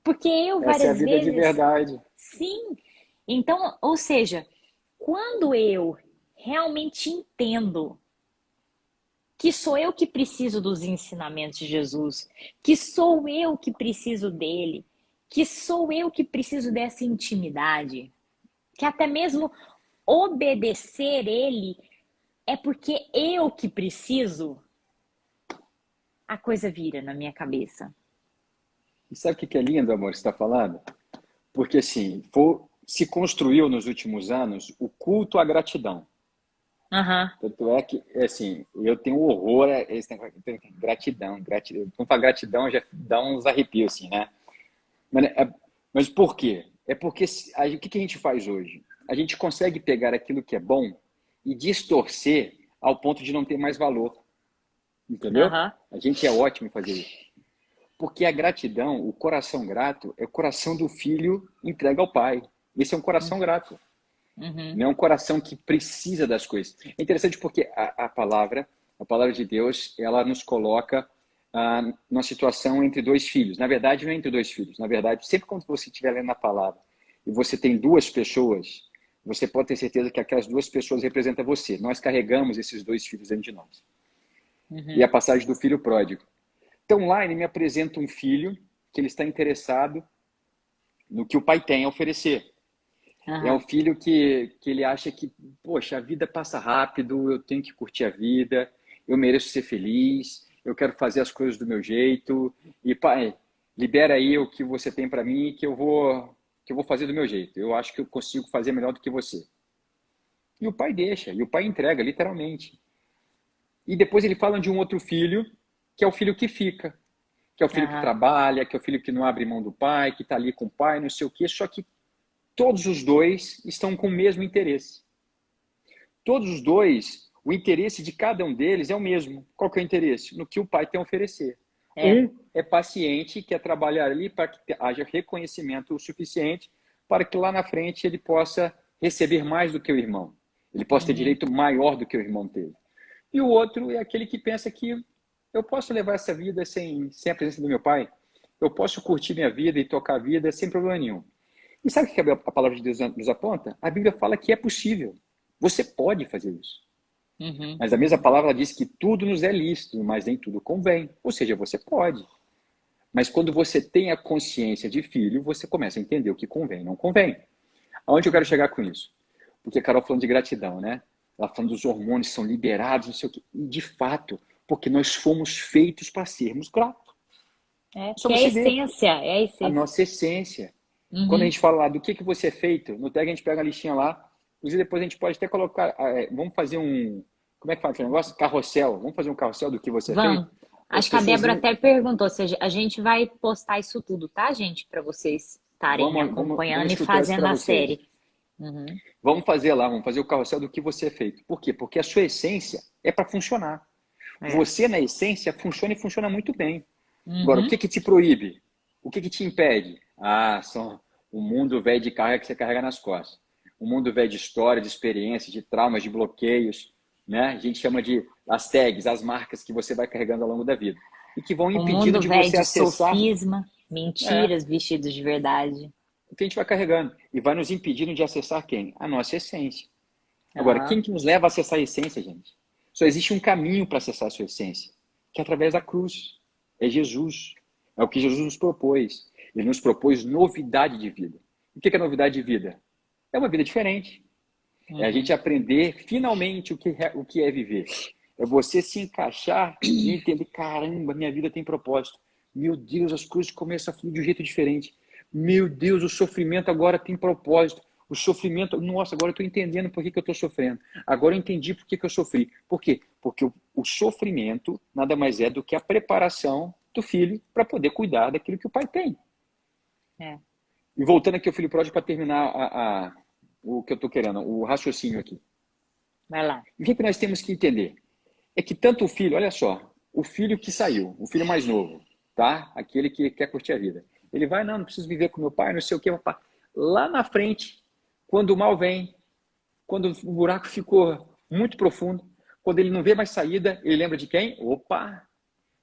porque eu Essa é a várias vida de vezes, verdade. sim. Então, ou seja, quando eu realmente entendo que sou eu que preciso dos ensinamentos de Jesus, que sou eu que preciso dele, que sou eu que preciso dessa intimidade, que até mesmo obedecer ele é porque eu que preciso, a coisa vira na minha cabeça. E sabe o que é lindo, amor, que você está falando? Porque, assim, se construiu nos últimos anos o culto à gratidão. Aham. Tanto é que, assim, eu tenho horror a esse negócio de gratidão, gratidão. Quando fala gratidão, já dá uns arrepios, assim, né? Mas por quê? É porque o que a gente faz hoje? A gente consegue pegar aquilo que é bom e distorcer ao ponto de não ter mais valor. Entendeu? Aham. A gente é ótimo em fazer isso. Porque a gratidão, o coração grato, é o coração do filho entregue ao pai. Esse é um coração grato. Uhum. Não é um coração que precisa das coisas. É interessante porque a palavra de Deus, ela nos coloca numa situação entre dois filhos. Na verdade, não é entre dois filhos. Na verdade, sempre quando você estiver lendo a palavra e você tem duas pessoas, você pode ter certeza que aquelas duas pessoas representam você. Nós carregamos esses dois filhos dentro de nós. E a passagem do filho pródigo. Então, lá ele me apresenta um filho que ele está interessado no que o pai tem a oferecer. É um Aham. filho que ele acha que, poxa, a vida passa rápido, eu tenho que curtir a vida, eu mereço ser feliz, eu quero fazer as coisas do meu jeito. E, pai, libera aí o que você tem para mim que eu vou fazer do meu jeito. Eu acho que eu consigo fazer melhor do que você. E o pai deixa, e o pai entrega, literalmente. E depois ele fala de um outro filho, que é o filho que fica, que é o filho que Aham. trabalha, que é o filho que não abre mão do pai, que está ali com o pai, não sei o quê, só que todos os dois estão com o mesmo interesse. Todos os dois, o interesse de cada um deles é o mesmo. Qual que é o interesse? No que o pai tem a oferecer. É. Um é paciente, quer trabalhar ali para que haja reconhecimento o suficiente para que lá na frente ele possa receber mais do que o irmão. Ele possa ter Uhum. direito maior do que o irmão teve. E o outro é aquele que pensa que eu posso levar essa vida sem a presença do meu pai. Eu posso curtir minha vida e tocar a vida sem problema nenhum. E sabe o que a palavra de Deus nos aponta? A Bíblia fala que é possível. Você pode fazer isso. Uhum. Mas a mesma palavra diz que tudo nos é lícito, mas nem tudo convém. Ou seja, você pode. Mas quando você tem a consciência de filho, você começa a entender o que convém e não convém. Aonde eu quero chegar com isso? Porque a Carol falando de gratidão, né? Ela falando dos hormônios que são liberados, não sei o quê. E de fato, porque nós fomos feitos para sermos gratos. É, Só porque é a você ver essência, é a a essência. nossa essência. Quando a Uhum. gente fala lá do que você é feito, no tag a gente pega a listinha lá. Inclusive, depois a gente pode até colocar. Vamos fazer um. Como é que fala aquele negócio? Carrossel. Vamos fazer um carrossel do que você é feito? Vamos. Para as Acho que a pessoas Débora irem. até perguntou, se a gente vai postar isso tudo, tá, gente? Para vocês estarem Vamos acompanhando e estruturar isso fazendo para a vocês. série. Uhum. Vamos fazer lá, vamos fazer o carrossel do que você é feito. Por quê? Porque a sua essência é para funcionar. É. Você, na essência, funciona e funciona muito bem. Agora, o Uhum. que te proíbe? O que te impede? São o mundo velho de carga que você carrega nas costas. O mundo velho de história, de experiência, de traumas, de bloqueios, né? A gente chama de as tags, as marcas que você vai carregando ao longo da vida. E que vão O impedindo mundo de velho você de acessar sofisma, é, mentiras vestidos de verdade. o que a gente vai carregando. E vai nos impedindo de acessar quem? A nossa essência. Agora, Aham. quem que nos leva a acessar a essência, gente? Só existe um caminho para acessar a sua essência, que é através da cruz. É Jesus. É o que Jesus nos propôs. Ele nos propôs novidade de vida. O que é novidade de vida? É uma vida diferente. É a Uhum. gente aprender finalmente o que é viver. É você se encaixar e entender, caramba, minha vida tem propósito. Meu Deus, as coisas começam a fluir de um jeito diferente. Meu Deus, o sofrimento agora tem propósito. O sofrimento, nossa, agora eu estou entendendo por que eu estou sofrendo. Agora eu entendi por que eu sofri. Por quê? Porque o sofrimento nada mais é do que a preparação do filho para poder cuidar daquilo que o pai tem. É. E voltando aqui ao filho pródigo para terminar o que eu estou querendo, o raciocínio aqui. Vai lá. O que nós temos que entender? É que tanto o filho, olha só, o filho que saiu, o filho mais novo, tá? Aquele que quer curtir a vida. Ele vai, não preciso viver com meu pai, não sei o que, papai. Lá na frente, quando o mal vem, quando o buraco ficou muito profundo, quando ele não vê mais saída, ele lembra de quem? Opa,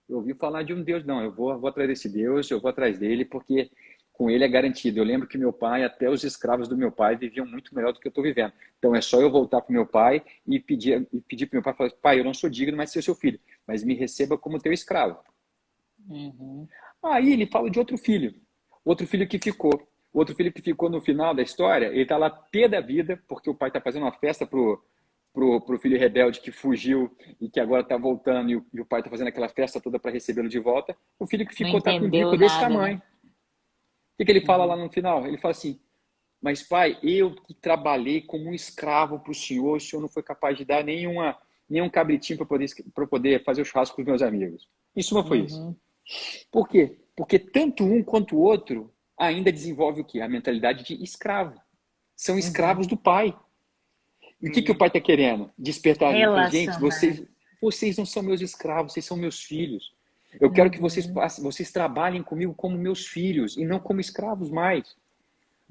eu ouvi falar de um Deus. Não, eu vou atrás desse Deus, eu vou atrás dele, porque com ele é garantido. Eu lembro que meu pai, até os escravos do meu pai, viviam muito melhor do que eu estou vivendo. Então é só eu voltar para o meu pai e pedir para o meu pai, falar, pai, eu não sou digno mais de ser seu filho, mas me receba como teu escravo. Uhum. Aí ele fala de outro filho que ficou. Outro filho que ficou no final da história, ele está lá pé da vida, porque o pai está fazendo uma festa pro filho rebelde que fugiu e que agora está voltando, e o pai está fazendo aquela festa toda para recebê-lo de volta. O filho que Não ficou está com um entendeu bico desse nada, né? tamanho. O que ele fala lá Uhum. no final? Ele fala assim, mas pai, eu que trabalhei como um escravo para o senhor não foi capaz de dar nenhum cabritinho para poder fazer o churrasco com os meus amigos. Isso não foi isso. Uhum. Por quê? Porque tanto um quanto o outro ainda desenvolve o quê? A mentalidade de escravo. São Uhum. escravos do pai. E o que o Uhum. pai está querendo? Despertar a gente. Fala, gente, Relacionar. vocês não são meus escravos, vocês são meus filhos. Eu quero que Uhum. vocês trabalhem comigo como meus filhos e não como escravos mais.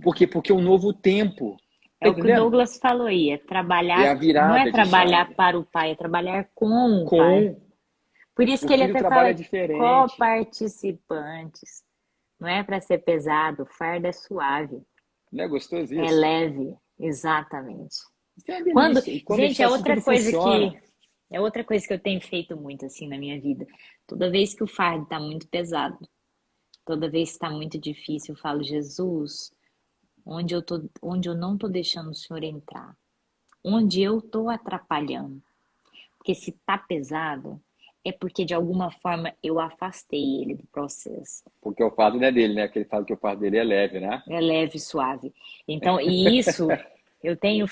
Por quê? Porque é um novo tempo. É Tá o que o entendendo? Douglas falou aí, é É trabalhar, a não é virada de trabalhar chave. para o pai, é trabalhar com o pai. Com Por isso o que ele filho até trabalha fala diferente. coparticipantes. Não é para ser pesado, o fardo é suave, Não é gostoso é isso? leve, exatamente. Isso é uma Quando, delícia. E quando a gente gente, está assim, tudo funciona. é outra coisa que eu tenho feito muito assim na minha vida. Toda vez que o fardo está muito pesado, toda vez que está muito difícil, eu falo, Jesus, onde eu não tô deixando o Senhor entrar, onde eu tô atrapalhando. Porque se tá pesado, é porque de alguma forma eu afastei ele do processo. Porque o fardo não é dele, né? Porque ele fala que o fardo dele é leve, né? É leve e suave. Então, e isso eu tenho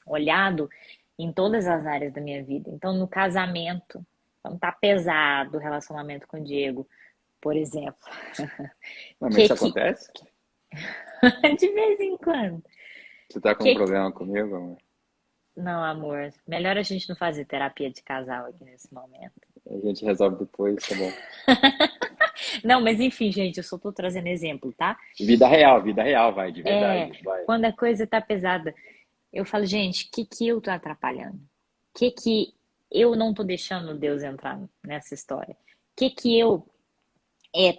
olhado em todas as áreas da minha vida. Então, no casamento, então tá pesado o relacionamento com o Diego, por exemplo. Não, mas Que isso que acontece? de vez em quando. Você tá com um Que que problema comigo, amor? Não, amor, melhor a gente não fazer terapia de casal aqui nesse momento. A gente resolve depois, tá bom? Não, mas enfim, gente, eu só tô trazendo exemplo, tá? Vida real, vai, de É, verdade, vai. quando a coisa tá pesada, eu falo, gente, o que que eu tô atrapalhando? O que eu não tô deixando Deus entrar nessa história? O que eu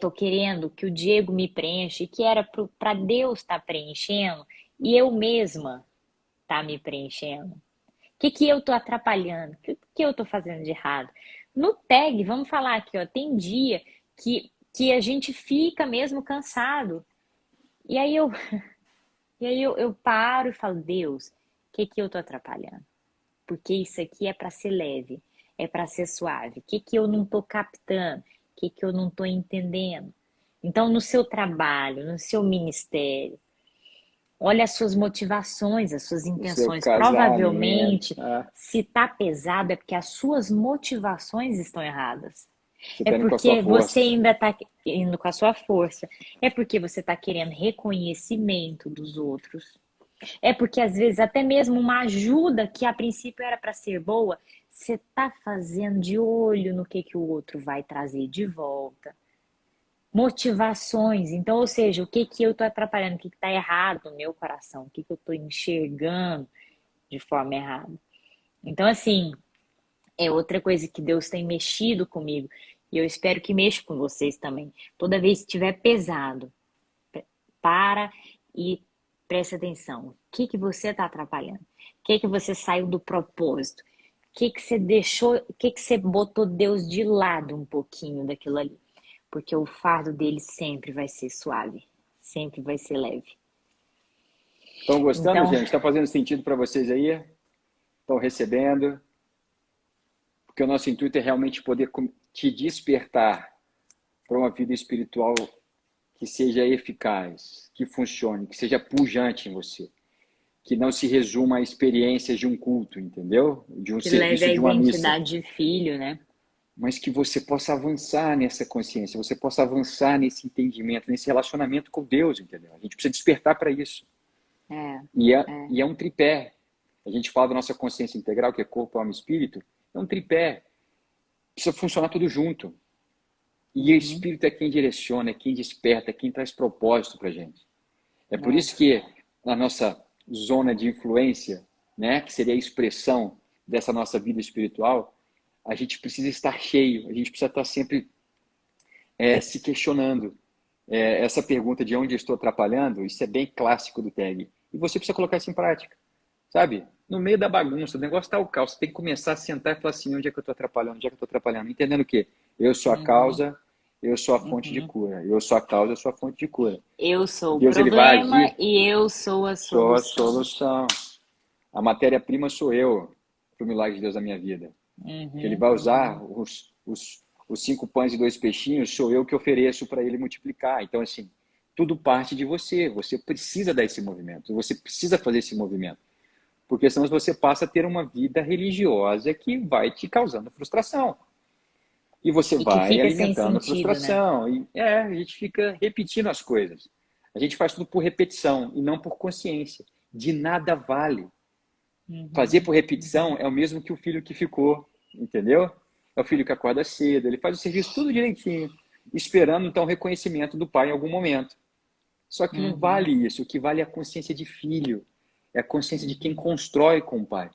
tô querendo que o Diego me preencha e que era pra Deus estar preenchendo e eu mesma tá me preenchendo? O que eu tô atrapalhando? Que eu tô fazendo de errado? No tag, vamos falar aqui, ó, tem dia que a gente fica mesmo cansado. E aí eu paro e falo, Deus, o que eu tô atrapalhando? Porque isso aqui é para ser leve, é para ser suave. O que eu não tô captando? O que eu não tô entendendo? Então, no seu trabalho, no seu ministério, olha as suas motivações, as suas O seu intenções. casamento, Provavelmente, ah, se tá pesado, é porque as suas motivações estão erradas. você É tá indo com a sua porque você força. ainda está indo com a sua força. É porque você está querendo reconhecimento dos outros. É porque às vezes até mesmo uma ajuda que a princípio era para ser boa, você está fazendo de olho no que o outro vai trazer de volta. Motivações. Então, ou seja, o que eu estou atrapalhando, o que está errado no meu coração, o que eu estou enxergando de forma errada. Então, assim, é outra coisa que Deus tem mexido comigo. E eu espero que mexa com vocês também. Toda vez que estiver pesado, para e preste atenção. O que você está atrapalhando? O que você saiu do propósito? O que você deixou, o que você botou Deus de lado um pouquinho daquilo ali? Porque o fardo dele sempre vai ser suave, sempre vai ser leve. Estão gostando, Então, gente? Está fazendo sentido para vocês aí? Estão recebendo? Porque o nosso intuito é realmente poder te despertar para uma vida espiritual que seja eficaz, que funcione, que seja pujante em você, que não se resuma a experiências de um culto, entendeu? De um que leve serviço, a de uma missa, identidade de filho, né? mas que você possa avançar nessa consciência, você possa avançar nesse entendimento, nesse relacionamento com Deus, entendeu? A gente precisa despertar para isso. É, é. E é um tripé. A gente fala da nossa consciência integral, que é corpo, alma e espírito, é um tripé. Precisa funcionar tudo junto. E o Uhum, espírito é quem direciona, é quem desperta, é quem traz propósito para a gente. É por é. isso que na nossa zona de influência, né, que seria a expressão dessa nossa vida espiritual, a gente precisa estar cheio, a gente precisa estar sempre se questionando. essa pergunta de onde eu estou atrapalhando, isso é bem clássico do TAG. E você precisa colocar isso em prática, sabe? No meio da bagunça, o negócio está o caos. Você tem que começar a sentar e falar assim, onde é que eu estou atrapalhando? Onde é que eu estou atrapalhando? Entendendo o quê? Eu sou a Uhum, causa, eu sou a fonte de uhum. cura. Eu sou a causa, eu sou a fonte de cura. Eu sou o Deus, ele vai problema agir, e eu sou a sou a solução. solução. A matéria-prima sou eu, para o milagre de Deus na minha vida. Que ele Uhum, vai usar uhum, os 5 pães e 2 peixinhos, sou eu que ofereço para ele multiplicar. Então, assim, tudo parte de você. Você precisa dar esse movimento. Você precisa fazer esse movimento. Porque senão você passa a ter uma vida religiosa que vai te causando frustração. E você e que vai fica sem alimentando a sentido, né? frustração. E a gente fica repetindo as coisas. A gente faz tudo por repetição e não por consciência. De nada vale. Fazer Uhum, por repetição uhum, é o mesmo que o filho que ficou, entendeu? É o filho que acorda cedo, ele faz o serviço tudo direitinho, esperando então o reconhecimento do pai em algum momento. Só que não uhum, vale isso, o que vale é a consciência de filho, é a consciência de quem uhum, constrói com o pai,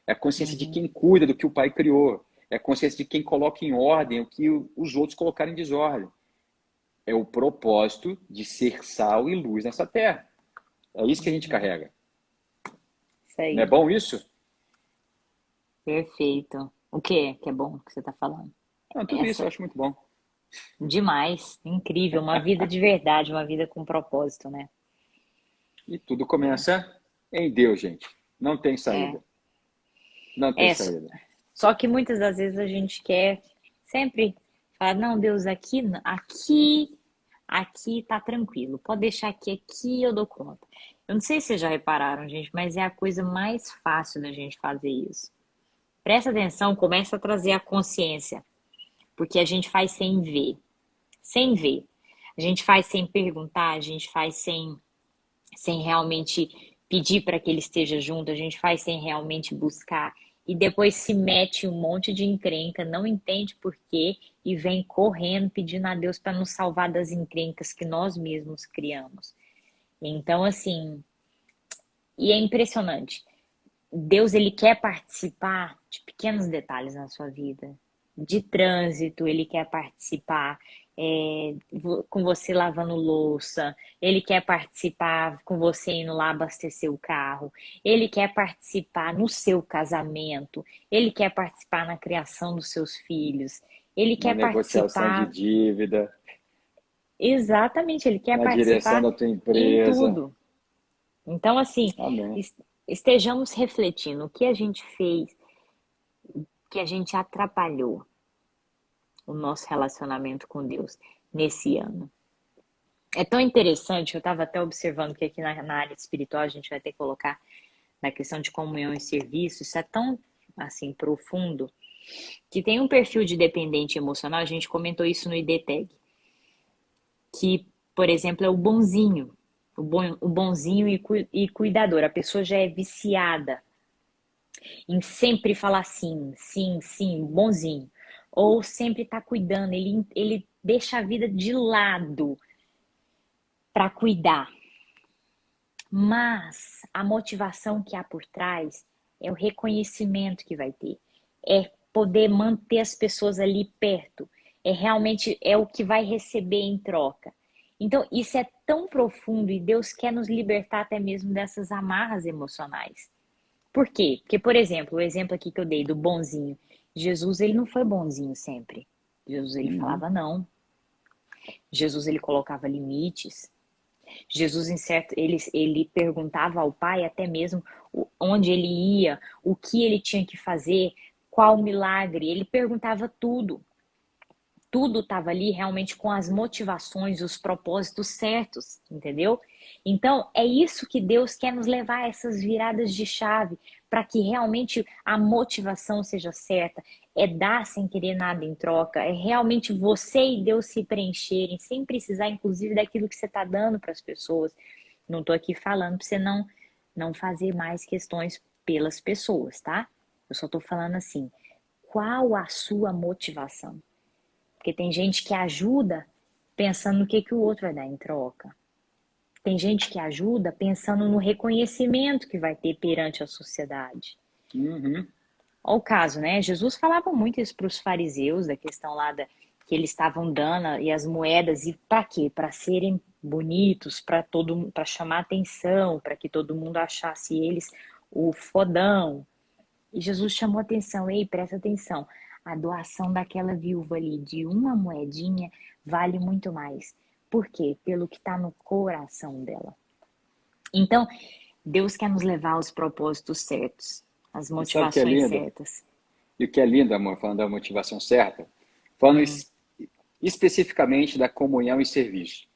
é a consciência de uhum. quem cuida do que o pai criou, é a consciência de quem coloca em ordem o que os outros colocaram em desordem. É o propósito de ser sal e luz nessa terra. É isso que a gente Uhum. carrega. Isso Não é aí. bom isso? Perfeito. O que que é bom que você está falando? Não, tudo isso eu Essa, acho muito bom. demais, incrível, uma vida de verdade, uma vida com propósito, né? E tudo começa em Deus, gente. Não tem É, saída. Não tem é, saída. só que muitas das vezes a gente quer sempre falar, não, Deus, aqui tá tranquilo, pode deixar aqui eu dou conta. Eu não sei se vocês já repararam, gente, mas é a coisa mais fácil da gente fazer isso. Presta atenção, começa a trazer a consciência, porque a gente faz sem ver, sem ver. A gente faz sem perguntar, a gente faz sem realmente pedir para que ele esteja junto, a gente faz sem realmente buscar. E depois se mete um monte de encrenca, não entende por quê e vem correndo pedindo a Deus para nos salvar das encrencas que nós mesmos criamos. Então, assim, e é impressionante. Deus, ele quer participar de pequenos detalhes na sua vida. De trânsito, ele quer participar com você lavando louça, ele quer participar com você indo lá abastecer o carro, ele quer participar no seu casamento, ele quer participar na criação dos seus filhos, ele Na quer negociação de participar, dívida, exatamente, ele quer na direção participar da tua em empresa. tudo. Então, assim, Amém. estejamos refletindo o que a gente fez, que a gente atrapalhou o nosso relacionamento com Deus nesse ano. É tão interessante, eu estava até observando que aqui na área espiritual a gente vai ter que colocar na questão de comunhão e serviço, isso é tão assim profundo, que tem um perfil de dependente emocional, a gente comentou isso no IDTag, que, por exemplo, é o bonzinho, o bonzinho e cuidador, a pessoa já é viciada em sempre falar sim, sim, sim, bonzinho. Ou sempre tá cuidando, ele deixa a vida de lado para cuidar. Mas a motivação que há por trás é o reconhecimento que vai ter, é poder manter as pessoas ali perto, é realmente é o que vai receber em troca. Então, isso é tão profundo e Deus quer nos libertar até mesmo dessas amarras emocionais. Por quê? Porque, por exemplo, o exemplo aqui que eu dei do bonzinho. Jesus, ele não foi bonzinho sempre. Jesus, ele Uhum. falava não. Jesus, ele colocava limites. Jesus, em certo, ele perguntava ao Pai até mesmo onde ele ia, o que ele tinha que fazer, qual milagre. Ele perguntava tudo. Tudo estava ali realmente com as motivações, os propósitos certos, entendeu? Então, é isso que Deus quer nos levar a essas viradas de chave, para que realmente a motivação seja certa, é dar sem querer nada em troca, é realmente você e Deus se preencherem, sem precisar, inclusive, daquilo que você está dando para as pessoas. Não estou aqui falando para você não fazer mais questões pelas pessoas, tá? Eu só estou falando assim, qual a sua motivação? Porque tem gente que ajuda pensando no que o outro vai dar em troca. Tem gente que ajuda pensando no reconhecimento que vai ter perante a sociedade. Uhum. Olha o caso, né? Jesus falava muito isso para os fariseus, da questão lá que eles estavam dando e as moedas, e para quê? Para serem bonitos, para chamar atenção, para que todo mundo achasse eles o fodão. E Jesus chamou atenção, ei, presta atenção. A doação daquela viúva ali de uma moedinha vale muito mais. Por quê? Pelo que está no coração dela. Então, Deus quer nos levar aos propósitos certos, às E sabe o que é motivações lindo? certas. E o que é lindo, amor, falando da motivação certa, falando especificamente da comunhão e serviço.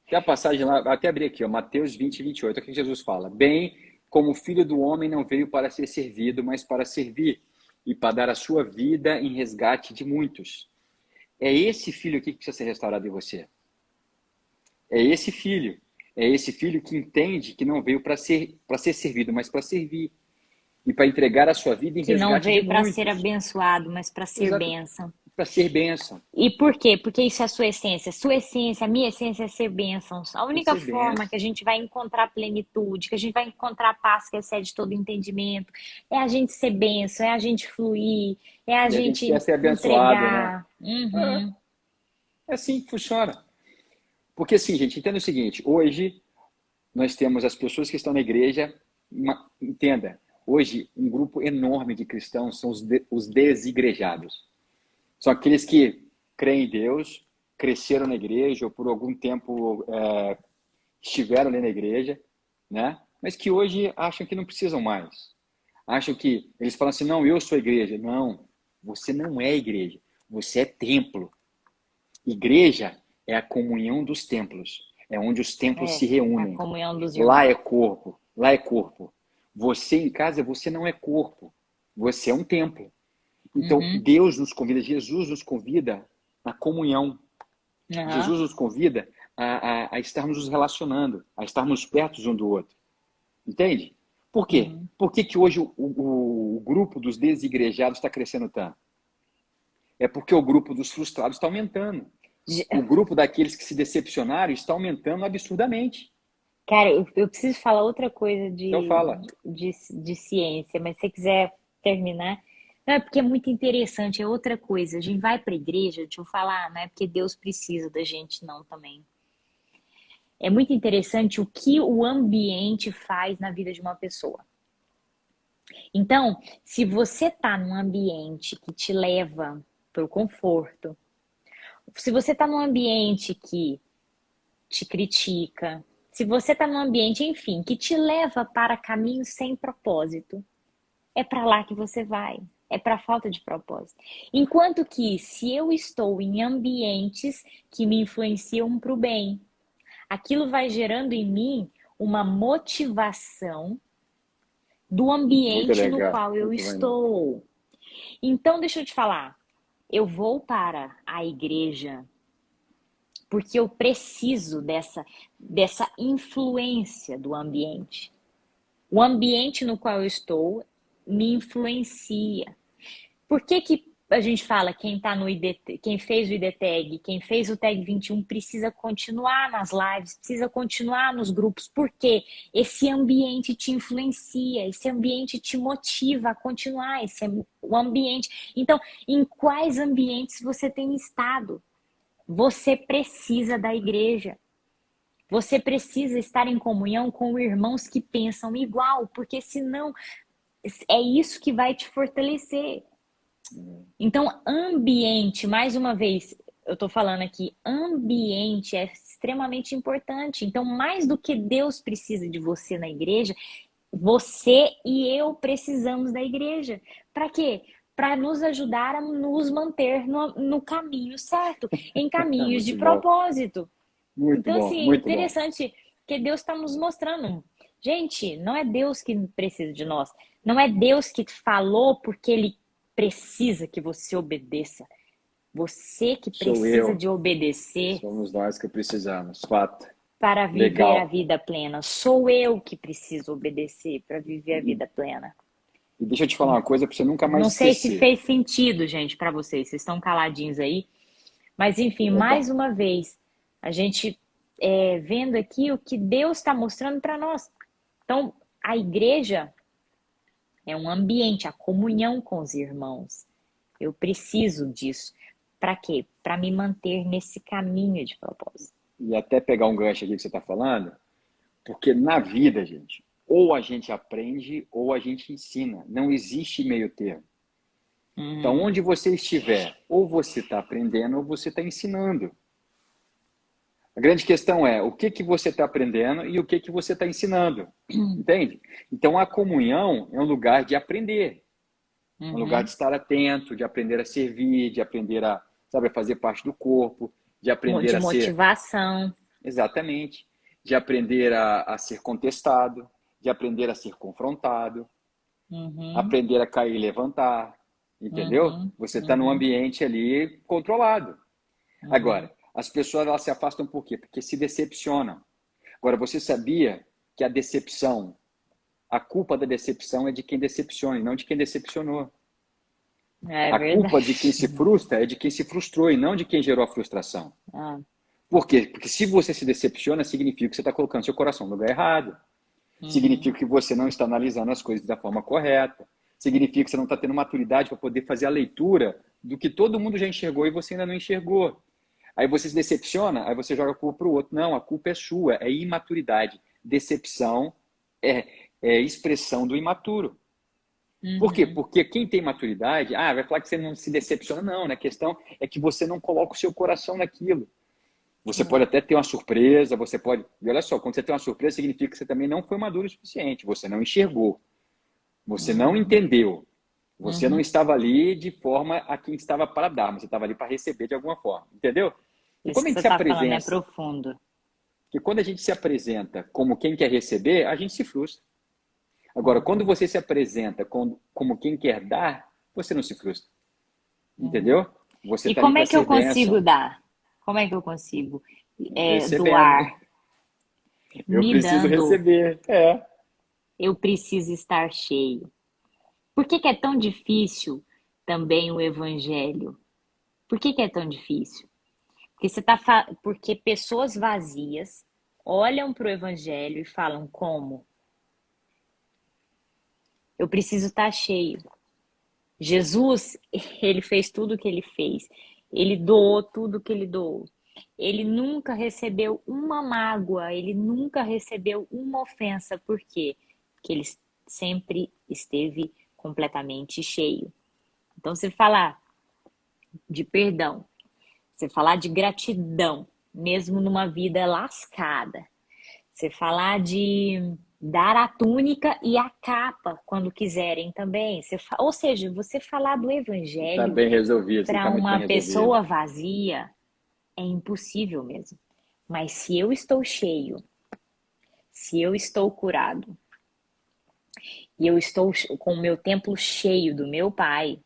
Tem a passagem lá, até abrir aqui, ó, Mateus 20, 28, aqui Jesus fala: bem como o Filho do Homem não veio para ser servido, mas para servir, e para dar a sua vida em resgate de muitos. É esse filho aqui que precisa ser restaurado em você. É esse filho. É esse filho que entende que não veio para ser servido, mas para servir. E para entregar a sua vida em Que não resgate de veio para ser muitos. abençoado, mas para ser Exato. bênção. Para ser bênção. E por quê? Porque isso é a sua essência. Sua essência, a minha essência é ser bênçãos. A É única ser forma bênção. que a gente vai encontrar plenitude, que a gente vai encontrar paz que excede todo entendimento, é a gente ser bênção, é a gente fluir, é a E a gente gente quer ser abençoado, né? entregar. Uhum. É assim que funciona. Porque assim, gente, entenda o seguinte, hoje nós temos as pessoas que estão na igreja, entenda, hoje um grupo enorme de cristãos são os desigrejados. São aqueles que creem em Deus, cresceram na igreja ou por algum tempo estiveram ali na igreja, né? Mas que hoje acham que não precisam mais. Acham que, eles falam assim, não, eu sou igreja. Não, você não é igreja, você é templo. Igreja é a comunhão dos templos. É onde os templos se A reúnem. comunhão dos Lá é irmãos. corpo. Lá é corpo. Você em casa, você não é corpo. Você é um templo. Então, Uhum. Deus nos convida, Jesus nos convida à comunhão. Uhum. Jesus nos convida a estarmos nos relacionando, a estarmos perto um do outro. Entende? Por quê? Uhum. Por que hoje o grupo dos desigrejados está crescendo tanto? É porque o grupo dos frustrados está aumentando. O grupo daqueles que se decepcionaram está aumentando absurdamente. Cara, eu preciso falar outra coisa Então fala. de ciência, mas se você quiser terminar. Não, é porque é muito interessante, é outra coisa. A gente vai para a igreja, deixa eu falar, não é porque Deus precisa da gente, não, também. É muito interessante o que o ambiente faz na vida de uma pessoa. Então, se você tá num ambiente que te leva para o conforto, se você tá num ambiente que te critica, se você tá num ambiente, enfim, que te leva para caminhos sem propósito, é para lá que você vai. É para falta de propósito. Enquanto que se eu estou em ambientes que me influenciam para o bem, aquilo vai gerando em mim uma motivação do Muito ambiente no legal. qual eu Muito bom. estou. Então, deixa eu te falar, eu vou para a igreja porque eu preciso dessa influência do ambiente. O ambiente no qual eu estou me influencia. Por que a gente fala quem tá no IDT, quem fez o IDTag, quem fez o Tag 21 precisa continuar nas lives, precisa continuar nos grupos, porque esse ambiente te influencia, esse ambiente te motiva a continuar, esse é o ambiente. Então, em quais ambientes você tem estado? Você precisa da igreja. Você precisa estar em comunhão com irmãos que pensam igual, porque senão é isso que vai te fortalecer. Então, ambiente, mais uma vez, eu tô falando aqui, ambiente é extremamente importante. Então, mais do que Deus precisa de você na igreja, você e eu precisamos da igreja. Para quê? Para nos ajudar a nos manter no caminho certo, em caminhos de Muito bom. propósito. Muito Então, bom. assim, é Muito bom. interessante que Deus está nos mostrando. Gente, não é Deus que precisa de nós. Não é Deus que falou porque Ele precisa que você obedeça. Você que Sou precisa eu. de obedecer Somos nós que precisamos. Fato. para viver a Legal. vida plena. Sou eu que preciso obedecer para viver a vida plena. E deixa eu te falar uma coisa para você nunca mais Não sei se esquecer. fez sentido, gente, para vocês. Vocês estão caladinhos aí. Mas, enfim, Opa. mais uma vez, a gente vendo aqui o que Deus está mostrando para nós. Então, a igreja é um ambiente, a comunhão com os irmãos. Eu preciso disso Para quê? Para me manter nesse caminho de propósito. E até pegar um gancho aqui que você está falando, porque na vida, gente, ou a gente aprende ou a gente ensina. Não existe meio termo. Então, onde você estiver, ou você está aprendendo ou você está ensinando. A grande questão é o que você está aprendendo e o que você está ensinando. Entende? Então, a comunhão é um lugar de aprender. É um lugar de estar atento, de aprender a servir, de aprender a, sabe, a fazer parte do corpo, de aprender De a ser... motivação. Exatamente. De aprender a ser contestado, de aprender a ser confrontado, aprender a cair e levantar. Entendeu? Você está num ambiente ali controlado. Agora, as pessoas elas se afastam por quê? Porque se decepcionam. Agora, você sabia que a decepção, a culpa da decepção é de quem decepciona e não de quem decepcionou. É A verdade. culpa de quem se frustra é de quem se frustrou e não de quem gerou a frustração. Por quê? Porque se você se decepciona, significa que você está colocando seu coração no lugar errado. Significa que você não está analisando as coisas da forma correta. Significa que você não está tendo maturidade para poder fazer a leitura do que todo mundo já enxergou e você ainda não enxergou. Aí você se decepciona, aí você joga a culpa para o outro. Não, a culpa é sua, é imaturidade. Decepção é expressão do imaturo. Por quê? Porque quem tem maturidade, vai falar que você não se decepciona. Não, né? A questão é que você não coloca o seu coração naquilo. Você pode até ter uma surpresa, você pode... E olha só, quando você tem uma surpresa, significa que você também não foi maduro o suficiente. Você não enxergou. Você não entendeu. Você não estava ali de forma a quem estava para dar, mas você estava ali para receber de alguma forma. Entendeu? E Isso quando a que gente você se está falando é apresenta, profundo. que quando a gente se apresenta como quem quer receber, a gente se frustra. Agora, quando você se apresenta como quem quer dar, você não se frustra. Entendeu? Você E está ali como para é que ser eu consigo bênção, dar? Como é que eu consigo recebendo. doar? Eu Me preciso dando. receber. Eu preciso estar cheio. Por que que é tão difícil também o evangelho? Por que que é tão difícil? Porque pessoas vazias olham para o evangelho e falam como? Eu preciso estar cheio. Jesus, ele fez tudo o que ele fez. Ele doou tudo o que ele doou. Ele nunca recebeu uma mágoa, ele nunca recebeu uma ofensa. Por quê? Porque ele sempre esteve completamente cheio. Então, se falar de perdão, você falar de gratidão, mesmo numa vida lascada, você falar de dar a túnica e a capa quando quiserem também. Ou seja, você falar do Está evangelho bem resolvido, você para está muito uma bem resolvido. pessoa vazia é impossível mesmo. Mas se eu estou cheio, se eu estou curado, e eu estou com o meu templo cheio do meu Pai,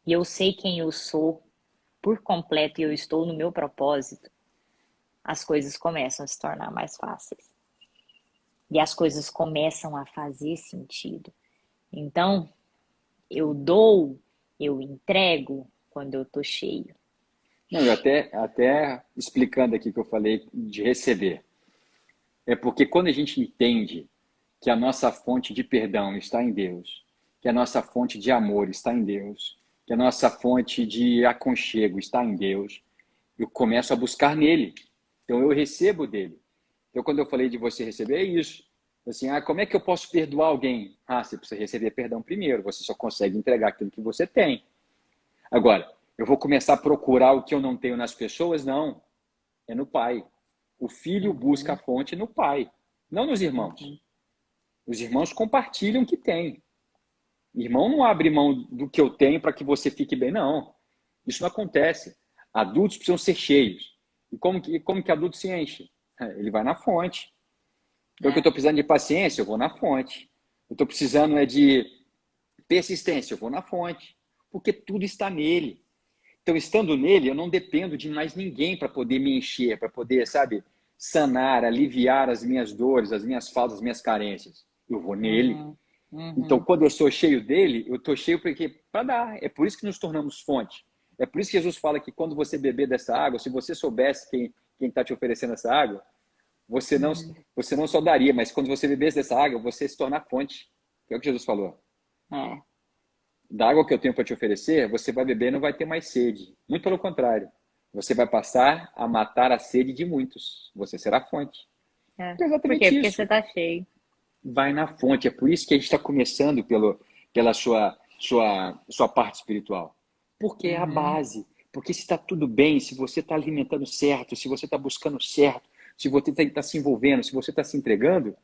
e eu sei quem eu sou por completo e eu estou no meu propósito, as coisas começam a se tornar mais fáceis. E as coisas começam a fazer sentido. Então, eu dou, eu entrego quando eu tô cheio. Não, eu até explicando aqui que eu falei de receber. É porque quando a gente entende que a nossa fonte de perdão está em Deus, que a nossa fonte de amor está em Deus, que a nossa fonte de aconchego está em Deus, eu começo a buscar nele. Então eu recebo dele. Então quando eu falei de você receber, é isso. Assim, como é que eu posso perdoar alguém? Você precisa receber perdão primeiro. Você só consegue entregar aquilo que você tem. Agora, eu vou começar a procurar o que eu não tenho nas pessoas? Não. É no Pai. O filho busca a fonte no Pai, não nos irmãos. Os irmãos compartilham o que tem. O irmão não abre mão do que eu tenho para que você fique bem, não. Isso não acontece. Adultos precisam ser cheios. E como que adulto se enche? Ele vai na fonte. Então, que eu estou precisando de paciência, eu vou na fonte. Eu estou precisando de persistência, eu vou na fonte. Porque tudo está nele. Então, estando nele, eu não dependo de mais ninguém para poder me encher, para poder, sabe, sanar, aliviar as minhas dores, as minhas faltas, as minhas carências. Eu vou nele. Então, quando eu sou cheio dele, eu estou cheio para dar. É por isso que nos tornamos fonte. É por isso que Jesus fala que quando você beber dessa água, se você soubesse quem está te oferecendo essa água, você não só daria, mas quando você bebesse dessa água, você se torna fonte. É o que Jesus falou. da água que eu tenho para te oferecer, você vai beber e não vai ter mais sede. Muito pelo contrário. Você vai passar a matar a sede de muitos. Você será a fonte. É. É Por quê? exatamente Porque você isso. tá cheio. Vai na fonte. É por isso que a gente está começando pela sua parte espiritual. Porque é a Uhum. base. Porque se está tudo bem, se você está alimentando certo, se você está buscando certo, se você está se envolvendo, se você está se entregando,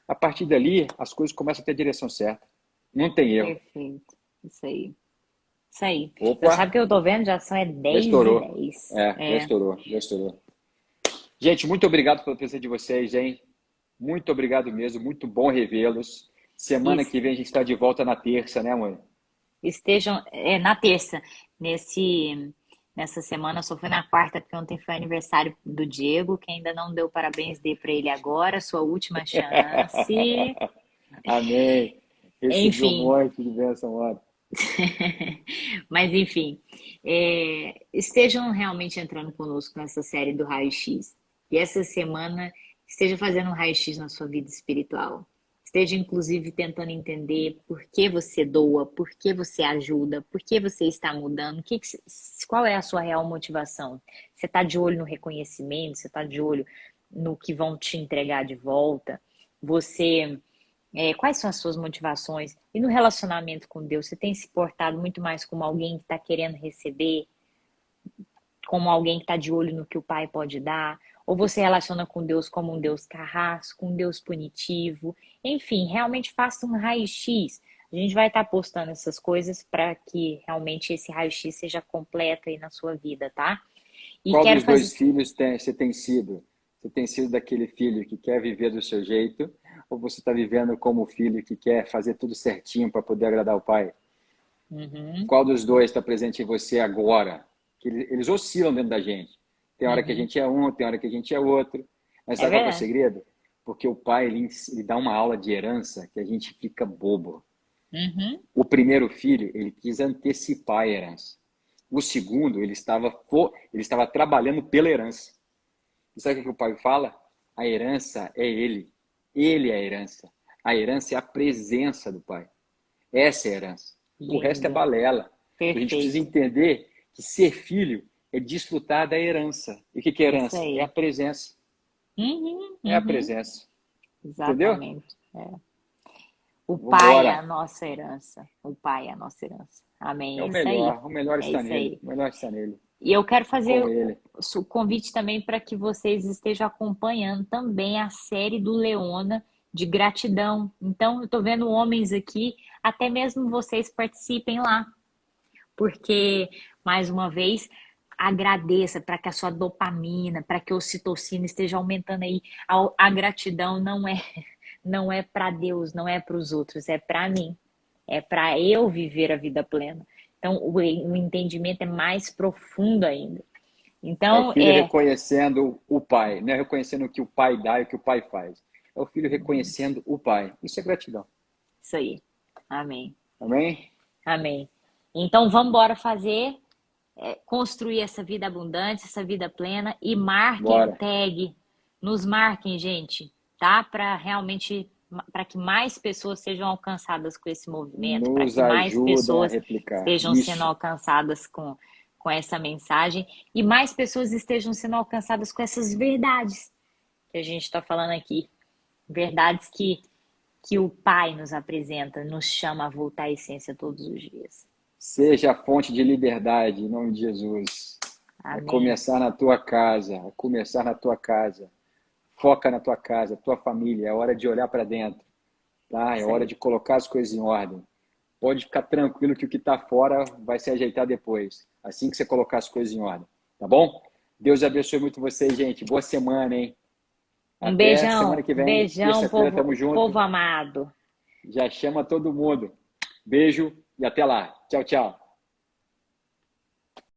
a partir dali as coisas começam a ter a direção certa. Não tem erro. Perfeito. Isso aí. Isso aí. Eu Opa, sabe que eu tô vendo, já são já 10 e estourou. 10. É, já É. estourou, já estourou. Gente, muito obrigado pela presença de vocês, hein? Muito obrigado mesmo, muito bom revê-los. Semana Es- que vem a gente está de volta na terça, né, mãe? Estejam na terça. Nessa semana, só foi na quarta, porque ontem foi aniversário do Diego, que ainda não deu parabéns, dê para ele agora, sua última chance. Amém. Recebi um Enfim, monte de bênção, mano. mas enfim, estejam realmente entrando conosco nessa série do Raio-X. E essa semana esteja fazendo um raio-x na sua vida espiritual. Esteja, inclusive, tentando entender por que você doa, por que você ajuda, por que você está mudando, qual é a sua real motivação. Você está de olho no reconhecimento, você está de olho no que vão te entregar de volta. Você quais são as suas motivações? E no relacionamento com Deus, você tem se portado muito mais como alguém que está querendo receber, como alguém que está de olho no que o Pai pode dar? Ou você relaciona com Deus como um Deus carrasco, um Deus punitivo? Enfim, realmente faça um raio-x. A gente vai estar postando essas coisas para que realmente esse raio-x seja completo aí na sua vida, tá? E Qual quero dos fazer. dois filhos você tem sido? Você tem sido daquele filho que quer viver do seu jeito? Ou você está vivendo como filho que quer fazer tudo certinho para poder agradar o pai? Uhum, Qual dos dois está presente em você agora? Que eles oscilam dentro da gente. Tem hora que a uhum. gente é um, tem hora que a gente é outro. Mas É sabe qual que é o verdade. segredo? Porque o pai ele dá uma aula de herança que a gente fica bobo. Uhum. O primeiro filho, ele quis antecipar a herança. O segundo, ele estava trabalhando pela herança. E sabe o que o pai fala? A herança é ele. Ele é a herança. A herança é a presença do pai. Essa é a herança. O resto é Lindo. balela. A gente precisa Perfeito. entender que ser filho é desfrutar da herança. E o que é Isso herança? É a aí. presença. Uhum, É a uhum. presença. Entendeu? Exatamente. O Pai é Vambora. a nossa herança. O Pai é a nossa herança. Amém. É É o isso aí. melhor. O melhor É está isso nele. aí. O melhor está nele. E eu quero fazer Com ele. o convite também para que vocês estejam acompanhando também a série do Leona de gratidão. Então, eu estou vendo homens aqui, até mesmo vocês participem lá, porque, mais uma vez, agradeça para que a sua dopamina, para que a ocitocina esteja aumentando aí. A gratidão não é para Deus, não é para os outros, é para mim. É para eu viver a vida plena. Então, o entendimento é mais profundo ainda. É o Então, filho reconhecendo o pai. Não é reconhecendo o que o pai dá e o que o pai faz. É o filho reconhecendo o pai. Isso é gratidão. isso aí. Amém. Amém? Amém. Então, vamos embora fazer, construir essa vida abundante, essa vida plena e marquem, Bora. tag, nos marquem, gente, tá? Para realmente, para que mais pessoas sejam alcançadas com esse movimento, para Nos que mais ajudam a pessoas replicar. estejam sendo Isso. alcançadas com essa mensagem e mais pessoas estejam sendo alcançadas com essas verdades que a gente está falando aqui. Verdades que o Pai nos apresenta, nos chama a voltar à essência todos os dias. Seja a fonte de liberdade, em nome de Jesus. A Amém. começar na tua casa. A começar na tua casa. Foca na tua casa, tua família. É hora de olhar para dentro. Tá? É Isso hora aí. de colocar as coisas em ordem. Pode ficar tranquilo que o que está fora vai se ajeitar depois. Assim que você colocar as coisas em ordem. Tá bom? Deus abençoe muito vocês, gente. Boa semana, hein? Até semana que Um vem. beijão, Terça-feira, tamo povo junto. amado. Já chama todo mundo. Beijo e até lá. Tchau, tchau.